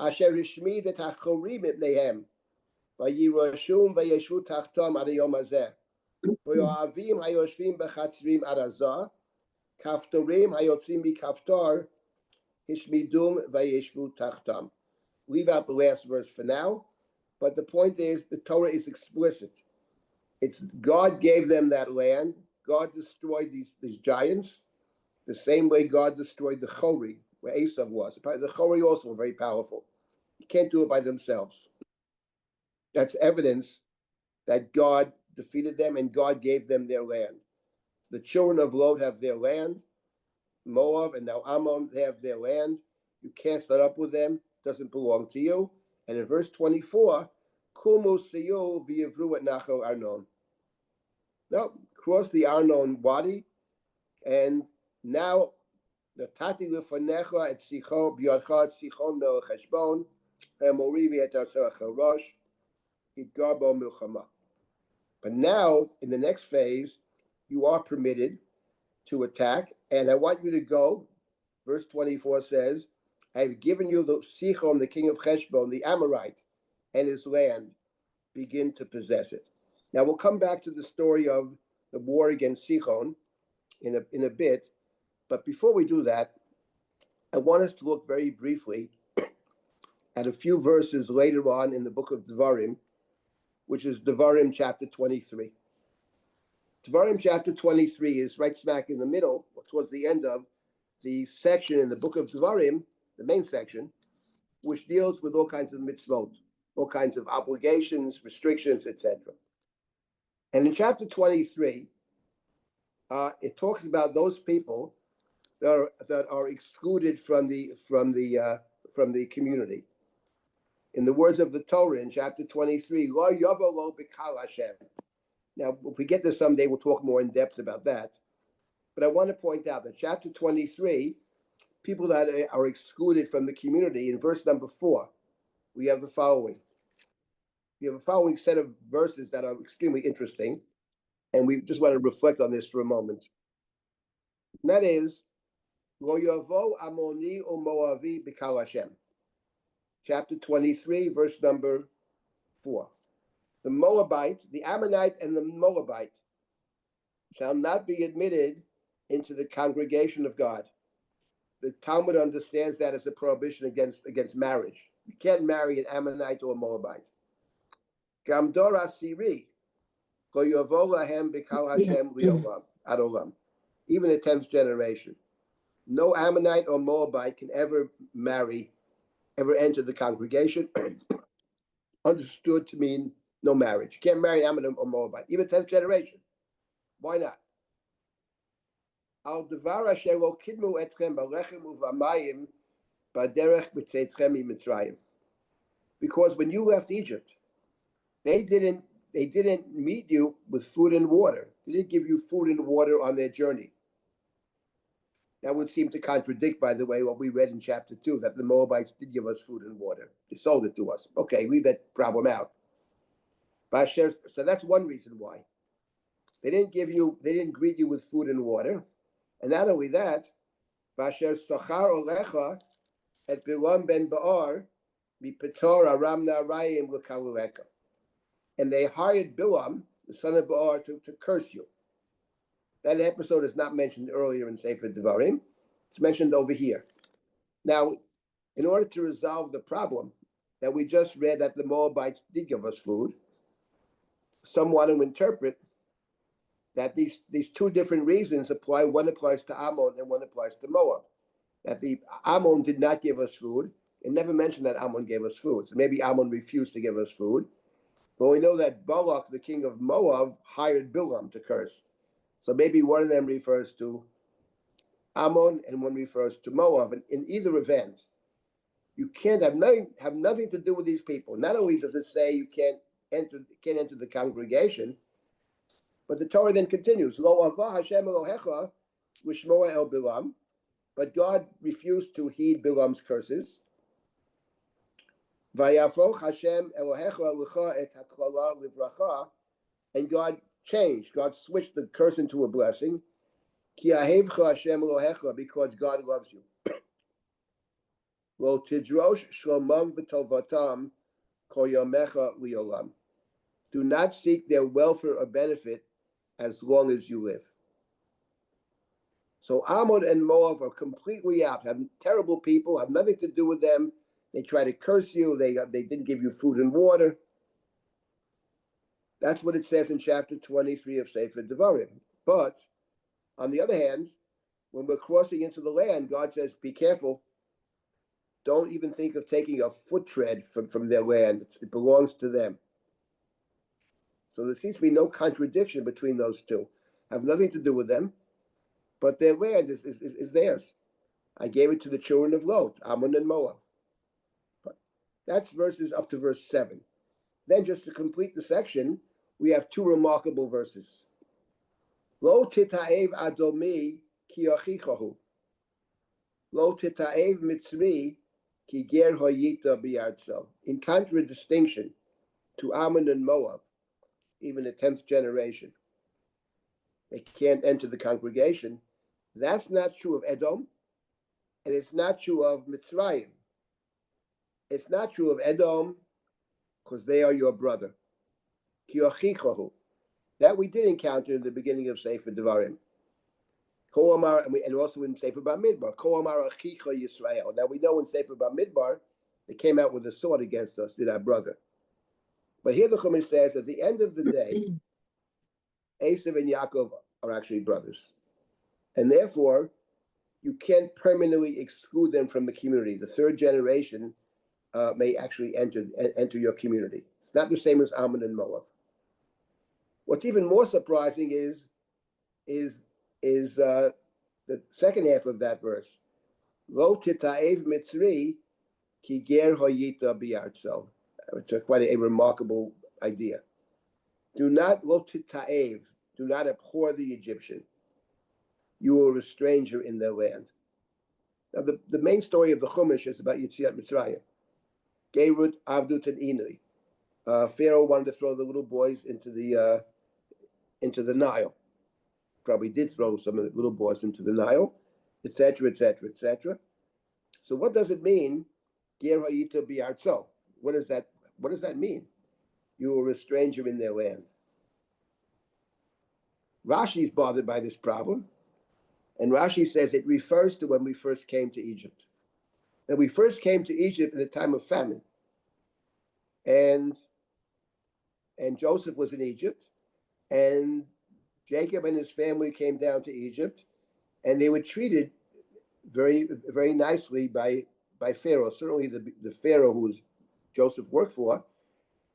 Asher hishmid et hachorim b'pneihem. Vayirashum vayeshvu tachtam ad hayom hazeh. V'yohavim hayoshvim b'chatzrim ad hazah. Kaftorim hayotzim mikaftor. Hishmidum vayeshvu tachtam. Leave out the last verse for now, but the point is the Torah is explicit. It's God gave them that land. God destroyed these giants the same way God destroyed the Chori, where Esav was. The Chori also were very powerful. You can't do it by themselves. That's evidence that God defeated them and God gave them their land. The children of Lot have their land. Moab and now Ammon, they have their land. You can't start up with them. It doesn't belong to you. And in verse 24, Kumu siyu v'yivru et Nachal Arnon. No, cross the Arnon Wadi, and now the Tati lefanecha et sichon b'yadcha et sichon mel cheshbon ha'morivi et atzah charosh itgarbo milchama. But now, in the next phase, you are permitted to attack. And I want you to go, verse 24 says, I have given you the Sichon, the king of Heshbon, the Amorite, and his land. Begin to possess it. Now, we'll come back to the story of the war against Sichon in a bit. But before we do that, I want us to look very briefly at a few verses later on in the book of Devarim, which is Devarim chapter 23. Devarim chapter 23 is right smack in the middle, or towards the end of the section in the book of Devarim, the main section, which deals with all kinds of mitzvot, all kinds of obligations, restrictions, etc. And in chapter 23, it talks about those people that are excluded from the community. In the words of the Torah in chapter 23, Lo yovo lo b'kal Hashem. Now, if we get there someday, we'll talk more in depth about that. But I want to point out that chapter 23, people that are excluded from the community, in verse number 4, we have the following. We have a following set of verses that are extremely interesting, and we just want to reflect on this for a moment. And that is, Lo yavo Amoni o Moavi b'kal Hashem. Chapter 23, verse number 4. The Moabite, the Ammonite, and the Moabite shall not be admitted into the congregation of God. The Talmud understands that as a prohibition against marriage. You can't marry an Ammonite or a Moabite. Gamdor Asiri, Lo yavo lahem b'kal Hashem li'olam, ad olam. Even the 10th generation. No Ammonite or Moabite can ever enter the congregation, understood to mean no marriage. You can't marry Ammonite or Moabite, even 10th generation. Why not? Al devar asher lo kidmu etchem balechem uvamayim baderech b'tzeitchem mitzrayim. Because when you left Egypt, they didn't meet you with food and water. They didn't give you food and water on their journey. That would seem to contradict, by the way, what we read in chapter 2, that the Moabites did give us food and water. They sold it to us. Okay, leave that problem out. So that's one reason why. They didn't greet you with food and water. And not only that, Vasher Sochar Olecha et Bilam ben Ba'ar miPetor Aram Na'arayim l'Kaluleka. And they hired Bilam, the son of Ba'ar, to curse you. That episode is not mentioned earlier in Sefer Devarim. It's mentioned over here. Now, in order to resolve the problem that we just read that the Moabites did give us food, some want to interpret that these two different reasons apply. One applies to Ammon and one applies to Moab. That the Ammon did not give us food. It never mentioned that Ammon gave us food. So maybe Ammon refused to give us food. But we know that Balak, the king of Moab, hired Bilam to curse. So maybe one of them refers to Ammon and one refers to Moab. And in either event, you can't have nothing to do with these people. Not only does it say you can't enter the congregation, but the Torah then continues, Lo ava Hashem Elohecha l'shmoa el Bilam, but God refused to heed Bilam's curses. Vayafoch Hashem Elohecha l'cha et haklala livracha, and God switched the curse into a blessing. Ki ahevcha Hashem Elohecha, because God loves you. Lo tidrosh shlomam v'tovatam kol yamecha liolam. Do not seek their welfare or benefit as long as you live. So Ammon and Moab are completely out. Have terrible people, have nothing to do with them. They try to curse you. They didn't give you food and water. That's what it says in chapter 23 of Sefer Devarim. But on the other hand, when we're crossing into the land, God says, be careful. Don't even think of taking a foot tread from their land. It belongs to them. So there seems to be no contradiction between those two. Have nothing to do with them, but their land is theirs. I gave it to the children of Lot, Ammon and Moab. But that's verses up to verse 7. Then just to complete the section, we have two remarkable verses. Lo tita'ev adomi ki achichahu. Lo tita'ev mitzri ki ger hoyita biyartso. In contradistinction to Ammon and Moab, even the 10th generation. They can't enter the congregation. That's not true of Edom, and it's not true of Mitzrayim. It's not true of Edom because they are your brother. That we did encounter in the beginning of Sefer Devarim. And also in Sefer Bamidbar. Now we know in Sefer Bamidbar, they came out with a sword against us, did our brother. But here the Chumash says, at the end of the day, Esav and Yaakov are actually brothers. And therefore, you can't permanently exclude them from the community. The third generation may actually enter your community. It's not the same as Ammon and Moab. What's even more surprising is the second half of that verse. Lo titaev mitzri ki ger hoyita biartso. It's quite a remarkable idea. Do not lo titaev. Do not abhor the Egyptian. You are a stranger in their land. Now, the main story of the Chumash is about Yetziat Mitzrayim. Geirut, Avdut, and Inui. Pharaoh wanted to throw the little boys into the Nile. Probably did throw some of the little boys into the Nile, etc., etc., etc. So what does it mean? Ger ha'yita bi'artzo. What does that mean? You were a stranger in their land. Rashi is bothered by this problem, and Rashi says it refers to when we first came to Egypt. Now, we first came to Egypt in a time of famine, and Joseph was in Egypt, and Jacob and his family came down to Egypt, and they were treated very, very nicely by Pharaoh. Certainly the Pharaoh who Joseph worked for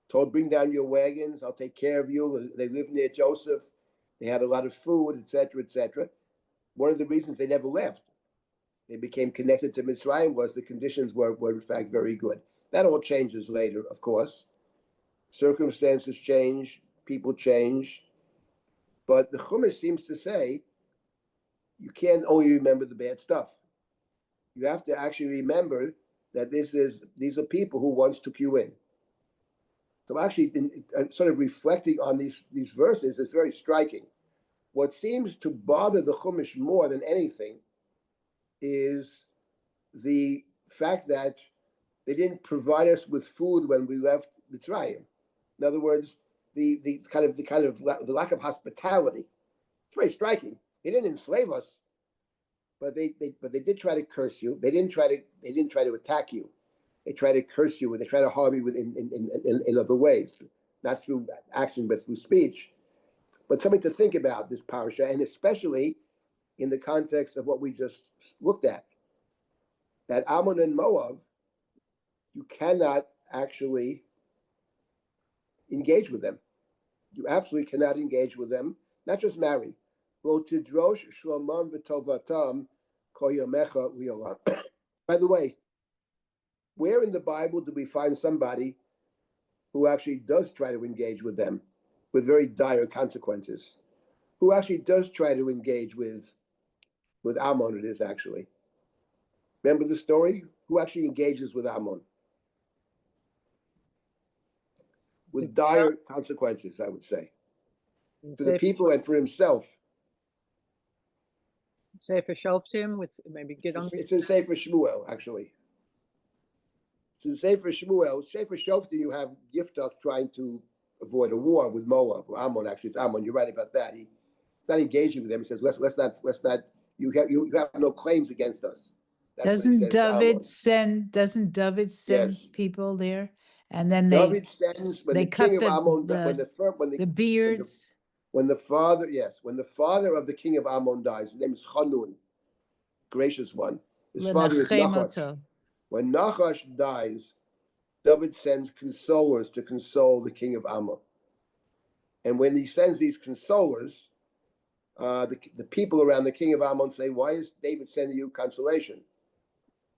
told, bring down your wagons, I'll take care of you. They lived near Joseph. They had a lot of food, etc., etc. One of the reasons they never left, they became connected to Mitzrayim, was the conditions were in fact very good. That all changes later, of course. Circumstances change, people change. But the Chumash seems to say you can't only remember the bad stuff. You have to actually remember that these are people who once took you in. So actually, sort of reflecting on these verses, it's very striking. What seems to bother the Chumash more than anything is the fact that they didn't provide us with food when we left Mitzrayim. In other words, the lack of hospitality. It's very striking. They didn't enslave us, but they did try to curse you. They didn't try to attack you. They try to curse you, and they try to harm you in other ways, not through action but through speech. But something to think about, this parasha, and especially in the context of what we just looked at, that Ammon and Moab, you cannot actually engage with them. You absolutely cannot engage with them, not just marry. By the way, where in the Bible do we find somebody who actually does try to engage with them with very dire consequences? Who actually does try to engage with Ammon, it is actually. Remember the story? Who actually engages with Ammon? With dire consequences, I would say. For the people and for himself. Sefer Shoftim with maybe get on. It's in Sefer Shmuel, actually. It's in Sefer Shmuel. Sefer Shoftim, you have Yiftach trying to avoid a war with Moab, or Ammon. Actually, it's Ammon. You're right about that. He's not engaging with them. He says, let's not. You have no claims against us. That's Doesn't David send yes. people there? And then David sends when they the king cut of Ammon, the beards. When the father of the king of Ammon dies, his name is Hanun, gracious one. His father is Nachash. When Nachash dies, David sends consolers to console the king of Ammon. And when he sends these consolers, the people around the king of Ammon say, why is David sending you consolation?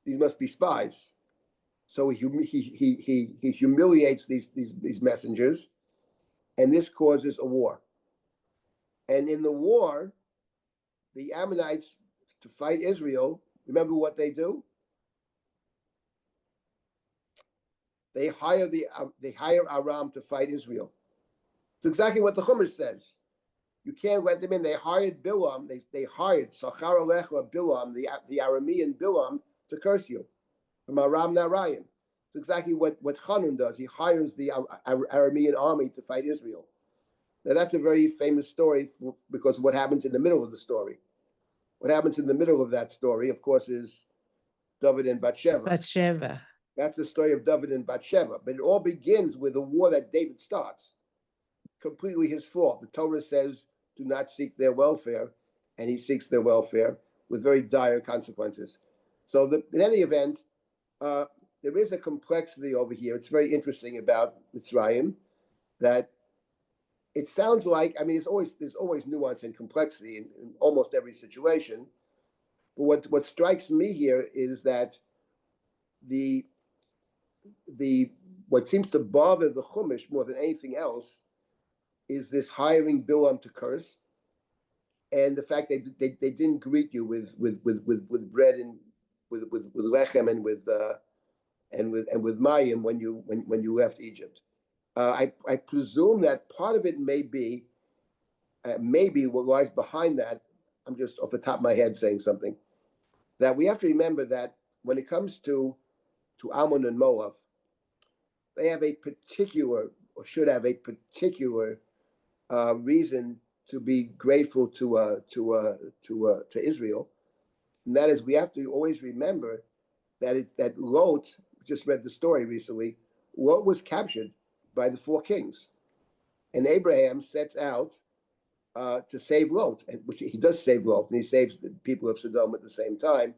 These must be spies. So he humiliates these messengers, and this causes a war. And in the war, the Ammonites, to fight Israel, remember what they do? They hire Aram to fight Israel. It's exactly what the Chumash says. You can't let them in. They hired Bilam. They hired Sachar Alecha Bilam, the Aramean Bilam, to curse you from Aram Narayan. It's exactly what Hanun does. He hires the Aramean army to fight Israel. Now that's a very famous story because of what happens in the middle of the story. What happens in the middle of that story, of course, is David and Bathsheba. Bathsheba. That's the story of David and Bathsheba. But it all begins with a war that David starts. Completely his fault. The Torah says, do not seek their welfare, and he seeks their welfare with very dire consequences. So in any event, there is a complexity over here. It's very interesting about Mitzrayim that it sounds like, I mean, there's always nuance and complexity in almost every situation. But what strikes me here is that what seems to bother the Chumash more than anything else is this hiring Bilam to curse, and the fact that they didn't greet you with bread and with lechem and with mayim when you left Egypt. I presume that part of it may be maybe what lies behind that. I'm just off the top of my head saying something that we have to remember that when it comes to Ammon and Moab, they have a particular, or should have a particular reason to be grateful to Israel, and that is we have to always remember that Lot, just read the story recently, Lot was captured by the 4 kings, and Abraham sets out to save Lot, which he does save Lot, and he saves the people of Sodom at the same time.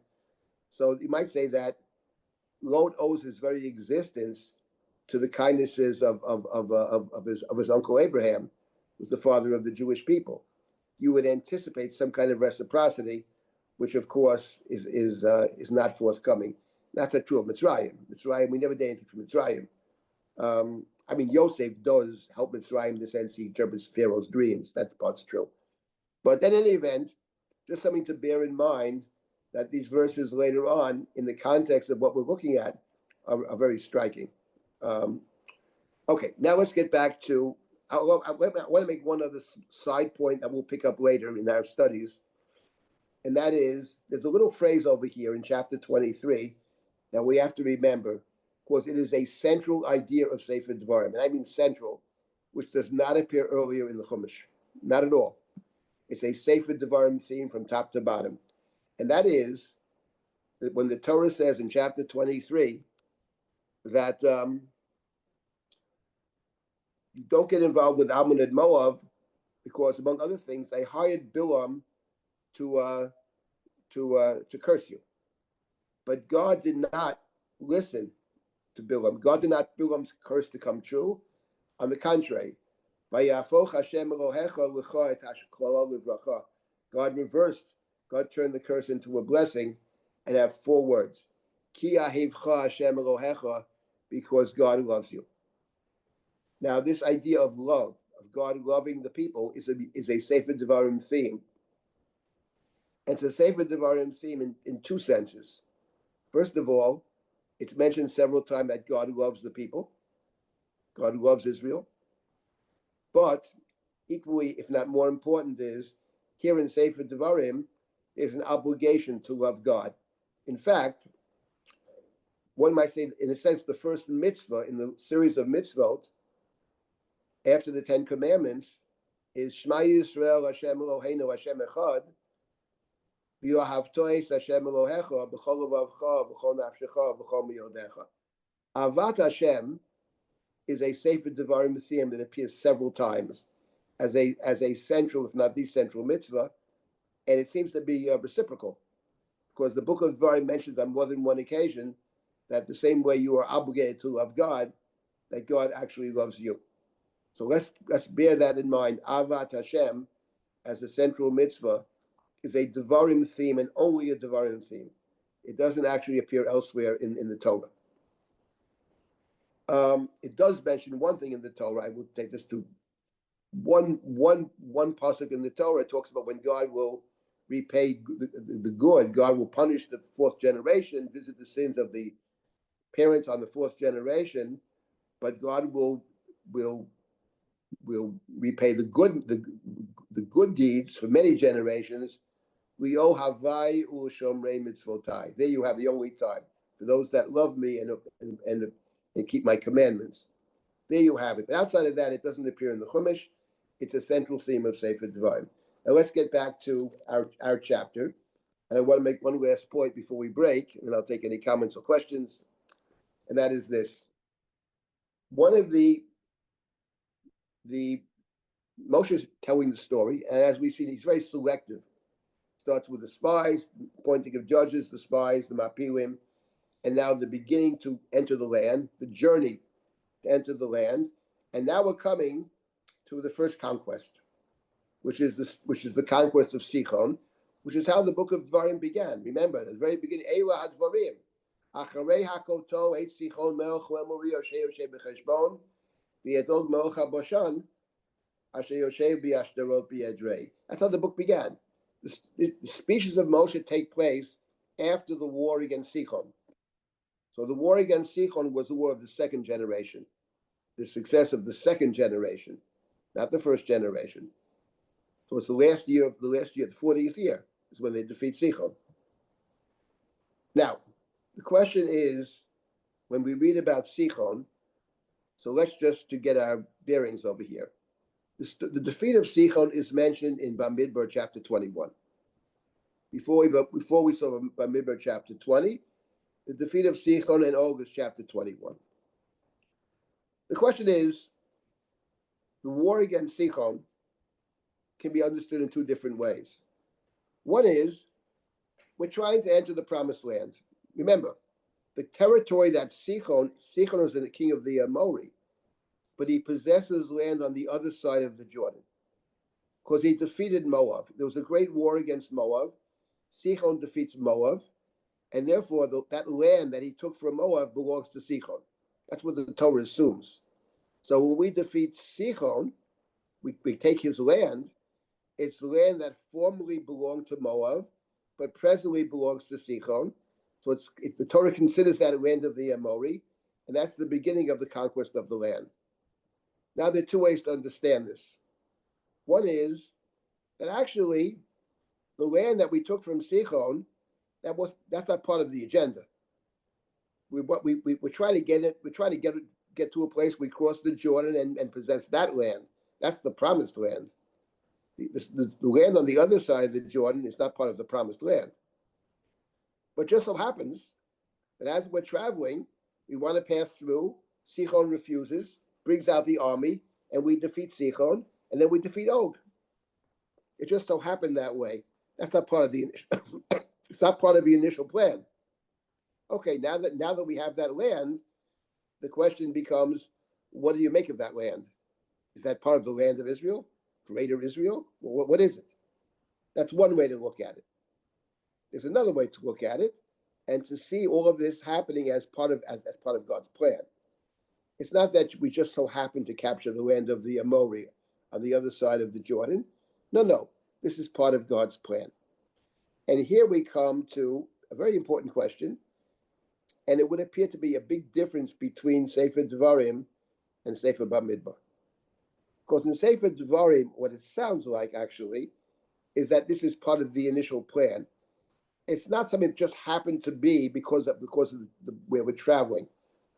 So you might say that Lot owes his very existence to the kindnesses of his uncle Abraham, who's the father of the Jewish people. You would anticipate some kind of reciprocity, which of course is not forthcoming. That's not true of Mitzrayim. Mitzrayim, we never did anything from Mitzrayim. I mean, Yosef does help Mitzrayim in the sense he interprets Pharaoh's dreams. That part's true. But in any event, just something to bear in mind that these verses later on, in the context of what we're looking at, are very striking. Okay, now let's get back to, I want to make one other side point that we'll pick up later in our studies. And that is, there's a little phrase over here in chapter 23 that we have to remember, because it is a central idea of Sefer Devarim. And I mean central, which does not appear earlier in the Chumash. Not at all. It's a Sefer Devarim theme from top to bottom. And that is that when the Torah says in chapter 23 that you don't get involved with Ammon and Moab, because among other things, they hired Bilam to curse you. But God did not listen to Bilam. God did not Bilam's curse to come true. On the contrary, God reversed. God turned the curse into a blessing, and have 4 words: Ki ahivcha Hashem Elohecha, because God loves you. Now, this idea of love, of God loving the people, is a Sefer Devarim theme. And it's a Sefer Devarim theme in 2 senses. First of all, it's mentioned several times that God loves the people. God loves Israel. But equally, if not more important, is here in Sefer Devarim, there's an obligation to love God. In fact, one might say, in a sense, the first mitzvah in the series of mitzvot after the 10 Commandments is Shema Yisrael Hashem Eloheinu Hashem Echad V'yohavto es Hashem Elohecha b'chol levavcha b'chol nafshecha b'chol miyodecha. Avat Hashem is a Sefer Devarim theme that appears several times as a central, if not the central mitzvah, and it seems to be reciprocal, because the book of Devarim mentions on more than one occasion that the same way you are obligated to love God, that God actually loves you. So let's bear that in mind. Avat Hashem as a central mitzvah is a Devarim theme, and only a Devarim theme. It doesn't actually appear elsewhere in the Torah. It does mention one thing in the Torah. I will take this to one pasuk in the Torah. It talks about when God will repay the good. God will punish the 4th generation, visit the sins of the parents on the 4th generation, but God will we'll repay the good deeds for many generations. There you have the only time for those that love me and keep my commandments. There you have it. But outside of that, it doesn't appear in the Chumash. It's a central theme of Sefer Devarim. Now let's get back to our chapter. And I want to make one last point before we break, and I'll take any comments or questions. And that is this. One of the Moshe's telling the story, and as we've seen, he's very selective. Starts with the spies, appointing of judges, the spies, the mapilim, and now the beginning to enter the land, the journey to enter the land, and now we're coming to the first conquest, which is the conquest of Sichon, which is how the book of Dvarim began. Remember, at the very beginning, Eila HaDvarim, Acharei HaKoto Et Sichon Melech Emori Yoshe Yoshe B'Cheshbon V'Yedog Melech HaBashan Asher Yoshe B'Ashtarot B'Edrei. That's how the book began. The speeches of Moshe take place after the war against Sichon. So the war against Sichon was the war of the second generation, the success of the second generation, not the first generation. So it's the last year, the 40th year is when they defeat Sichon. Now, the question is, when we read about Sichon, so let's just to get our bearings over here. The defeat of Sichon is mentioned in Bamidbar chapter 21. Before we saw Bamidbar chapter 20, the defeat of Sichon in August chapter 21. The question is, the war against Sichon can be understood in two different ways. One is, we're trying to enter the promised land. Remember, the territory that Sichon is the king of the Amori, but he possesses land on the other side of the Jordan because he defeated Moab. There was a great war against Moab. Sichon defeats Moab, and therefore that land that he took from Moab belongs to Sichon. That's what the Torah assumes. So when we defeat Sichon, we take his land. It's land that formerly belonged to Moab, but presently belongs to Sichon. So the Torah considers that land of the Amori, and that's the beginning of the conquest of the land. Now, there are two ways to understand this. One is that actually the land that we took from Sichon, that's not part of the agenda. We're trying to get it. We're trying to get to a place we cross the Jordan and possess that land. That's the promised land. The land on the other side of the Jordan is not part of the promised land. But just so happens that as we're traveling, we want to pass through. Sichon refuses, brings out the army, and we defeat Sichon, and then we defeat Og. It just so happened that way. That's not part of the it's not part of the initial plan. Okay, now that we have that land, the question becomes, what do you make of that land? Is that part of the land of Israel? Greater Israel? Well, what is it? That's one way to look at it. There's another way to look at it, and to see all of this happening as part of God's plan. It's not that we just so happen to capture the land of the Amori on the other side of the Jordan. No. This is part of God's plan. And here we come to a very important question, and it would appear to be a big difference between Sefer Devarim and Sefer Bamidbar. Because in Sefer Devarim, what it sounds like actually is that this is part of the initial plan. It's not something that just happened to be because of where we're traveling.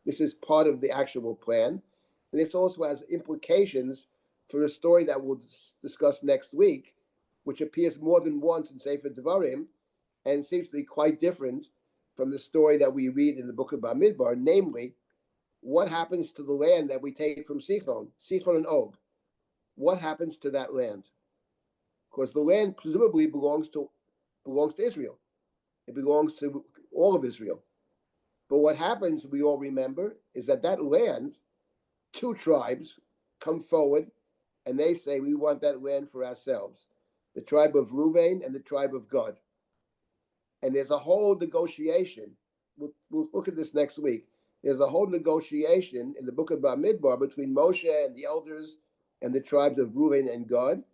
This is part of the actual plan. And this also has implications for a story that we'll discuss next week, which appears more than once in Sefer Devarim and seems to be quite different from the story that we read in the book of Bamidbar, namely, what happens to the land that we take from Sichon and Og? What happens to that land? Because the land presumably belongs to Israel. It belongs to all of Israel. But what happens, we all remember, is that land, two tribes come forward and they say, we want that land for ourselves. The tribe of Reuven and the tribe of Gad. And there's a whole negotiation. We'll look at this next week. There's a whole negotiation in the book of Bamidbar between Moshe and the elders and the tribes of Reuven and Gad.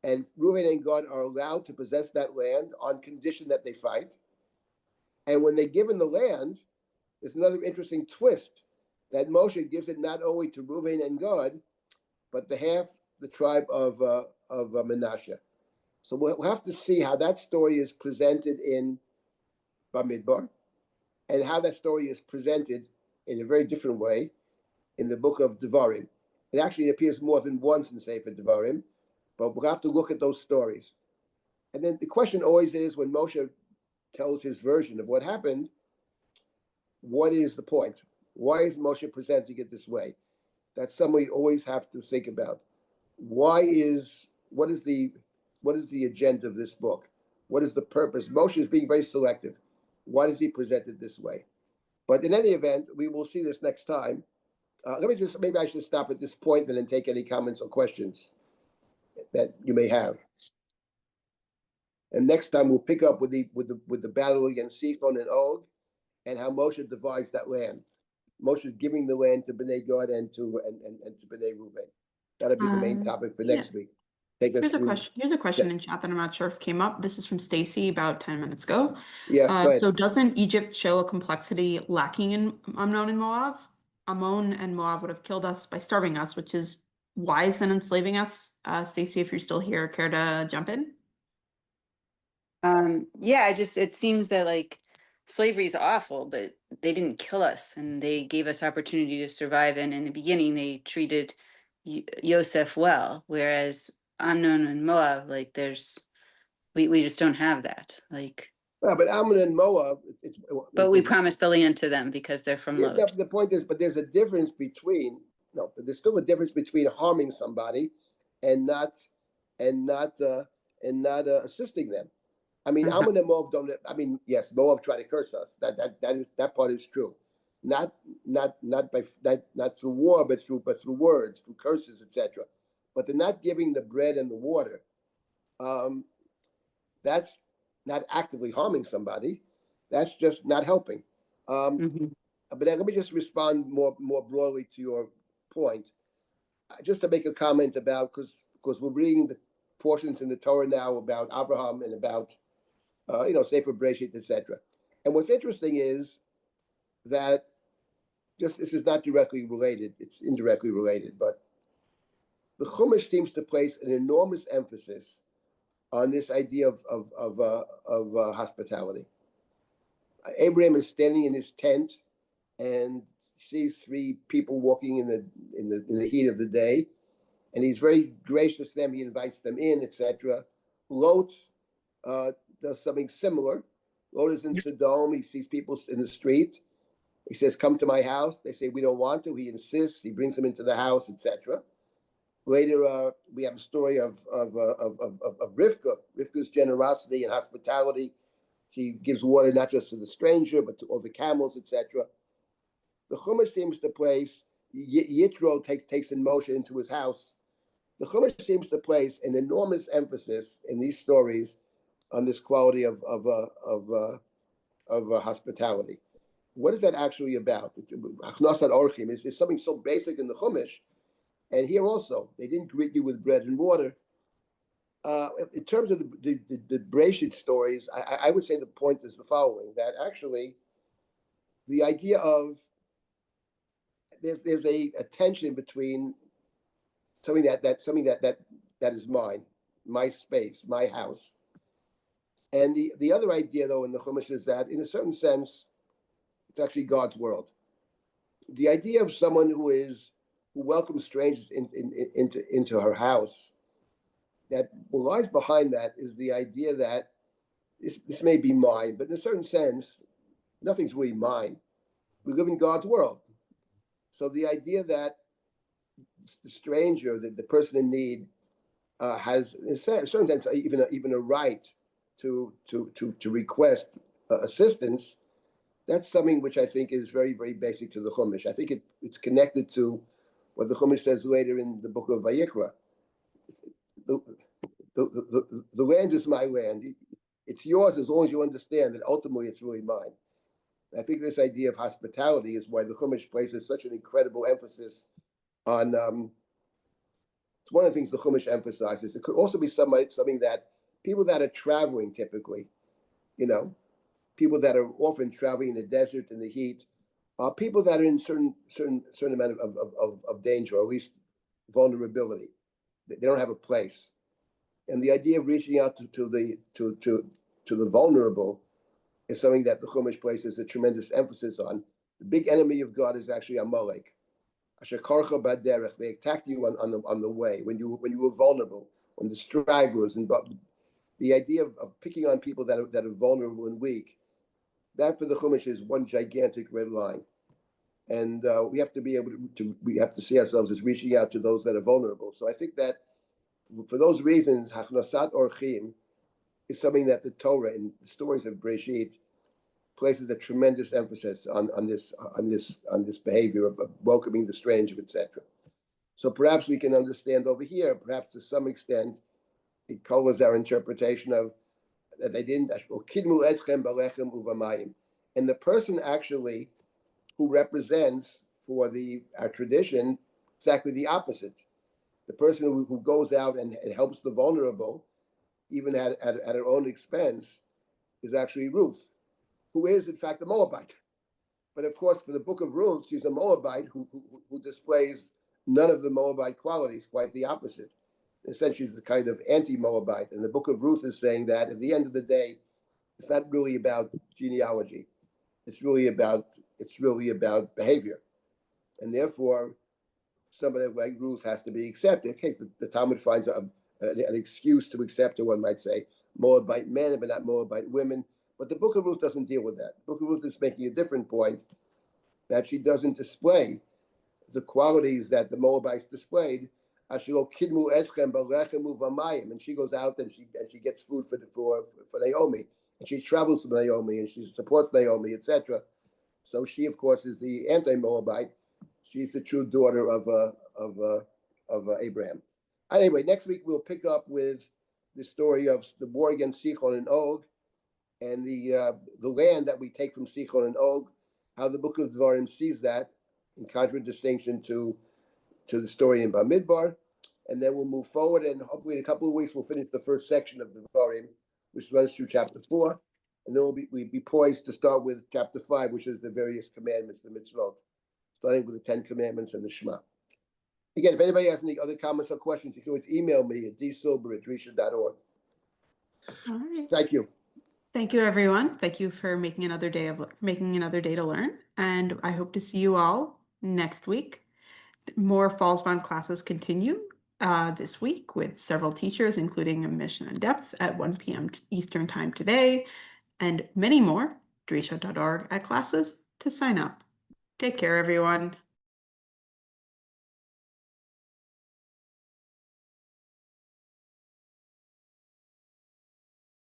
And Reuven and Gad are allowed to possess that land on condition that they fight. And when they're given the land, there's another interesting twist that Moshe gives it not only to Reuven and Gad, but the tribe of Menashe. So we'll have to see how that story is presented in Bamidbar, and how that story is presented in a very different way in the book of Devarim. It actually appears more than once in Sefer Devarim, but we'll have to look at those stories. And then the question always is, when Moshe tells his version of what happened, what is the point? Why is Moshe presenting it this way? That's something we always have to think about. What is the agenda of this book? What is the purpose? Moshe is being very selective. Why does he present it this way? But in any event, we will see this next time. Maybe I should stop at this point and then take any comments or questions that you may have. And next time we'll pick up with the battle against Sichon and Og, and how Moshe divides that land. Moshe is giving the land to Bnei Gad and to Bnei Reuben. That'll be the main topic for next week. Here's a question in chat that I'm not sure if came up. This is from Stacy about 10 minutes ago. Yeah. So doesn't Egypt show a complexity lacking in Ammon and Moab? Ammon and Moab would have killed us by starving us, which is wise than enslaving us. Stacy, if you're still here, care to jump in? Yeah, it seems that like slavery is awful, but they didn't kill us and they gave us opportunity to survive. And in the beginning, they treated Yosef well, whereas Ammon and Moab, like we just don't have that. Like, yeah, but Ammon and Moab. But we promised the land to them because they're from Lot. The point is, but there's a difference between but there's still a difference between harming somebody and not assisting them. I mean, Ammon and Moab don't. I mean, yes, Moab tried to curse us. That part is true. Not through war, but through words, through curses, etc. But they're not giving the bread and the water. That's not actively harming somebody. That's just not helping. But then let me just respond more broadly to your point. Just to make a comment about, because we're reading the portions in the Torah now about Abraham and about Sefer Bereshit, etc. And what's interesting is that this is not directly related; it's indirectly related. But the Chumash seems to place an enormous emphasis on this idea of hospitality. Abraham is standing in his tent and sees three people walking in the heat of the day, and he's very gracious to them. He invites them in, etc. Lot does something similar. Lot is in Sodom. He sees people in the street. He says, "Come to my house." They say, "We don't want to." He insists. He brings them into the house, etc. Later, we have a story of Rivka. Rivka's generosity and hospitality. She gives water not just to the stranger, but to all the camels, etc. The Chumash seems to place, Yitro takes in Moshe into his house. The Chumash seems to place an enormous emphasis in these stories on this quality of hospitality. What is that actually about? Achnasat orchim is something so basic in the Chumash. And here also, they didn't greet you with bread and water. In terms of the Bereshit stories, I would say the point is the following: that actually, the idea of there's a tension between something that is mine, my space, my house, and the other idea, though, in the Chumash is that, in a certain sense, it's actually God's world. The idea of someone who welcomes strangers into her house, that what lies behind that is the idea that this may be mine, but in a certain sense, nothing's really mine. We live in God's world. So the idea that the stranger, the person in need, has, in a certain sense, even a right to request assistance, that's something which I think is very, very basic to the Chumash. I think it's connected to what the Chumash says later in the book of Vayikra. The land is my land. It's yours as long as you understand that ultimately it's really mine. I think this idea of hospitality is why the Chumash places such an incredible emphasis on. It's one of the things the Chumash emphasizes. It could also be something that people that are traveling typically, people that are often traveling in the desert in the heat, people that are in certain amount of danger, or at least vulnerability. They don't have a place. And the idea of reaching out to the vulnerable is something that the Chumash places a tremendous emphasis on. The big enemy of God is actually Amalek. Asher karcha b'derech, they attacked you on the way when you were vulnerable, when the stragglers, and the idea of picking on people that are vulnerable and weak, that for the Chumash is one gigantic red line. And we have to be able we have to see ourselves as reaching out to those that are vulnerable. So I think that for those reasons, Hachnasat Orchim is something that the Torah in the stories of Breshit places a tremendous emphasis on this behavior of welcoming the stranger, etc. So perhaps we can understand over here, perhaps to some extent, it colors our interpretation of that they didn't. And the person actually who represents for our tradition exactly the opposite. The person who goes out and helps the vulnerable, even at her own expense, is actually Ruth, who is in fact a Moabite. But of course, for the book of Ruth, she's a Moabite who displays none of the Moabite qualities, quite the opposite. In a sense, she's the kind of anti-Moabite. And the book of Ruth is saying that at the end of the day, it's not really about genealogy. It's really about behavior. And therefore, somebody like Ruth has to be accepted. In case the Talmud finds an excuse to accept her, one might say, Moabite men, but not Moabite women. But the book of Ruth doesn't deal with that. The book of Ruth is making a different point, that she doesn't display the qualities that the Moabites displayed. And she goes out and she gets food for Naomi, and she travels with Naomi and she supports Naomi, etc. So she, of course, is the anti-Moabite. She's the true daughter of Abraham. Anyway, next week we'll pick up with the story of the war against Sichon and Og, and the land that we take from Sichon and Og, how the book of Devarim sees that in contradistinction to the story in Bamidbar. And then we'll move forward, and hopefully in a couple of weeks we'll finish the first section of the Devarim, which runs through chapter 4. And then we'll be poised to start with chapter 5, which is the various commandments, the mitzvot, starting with the 10 commandments and the Shema. Again, if anybody has any other comments or questions, you can always email me at dsilber@drisha.org. All right. Thank you. Thank you, everyone. Thank you for making another day to learn. And I hope to see you all next week. More Falls Bound classes continue this week with several teachers, including a Mission in Depth at 1 p.m. Eastern Time today, and many more. Drisha.org at classes to sign up. Take care, everyone.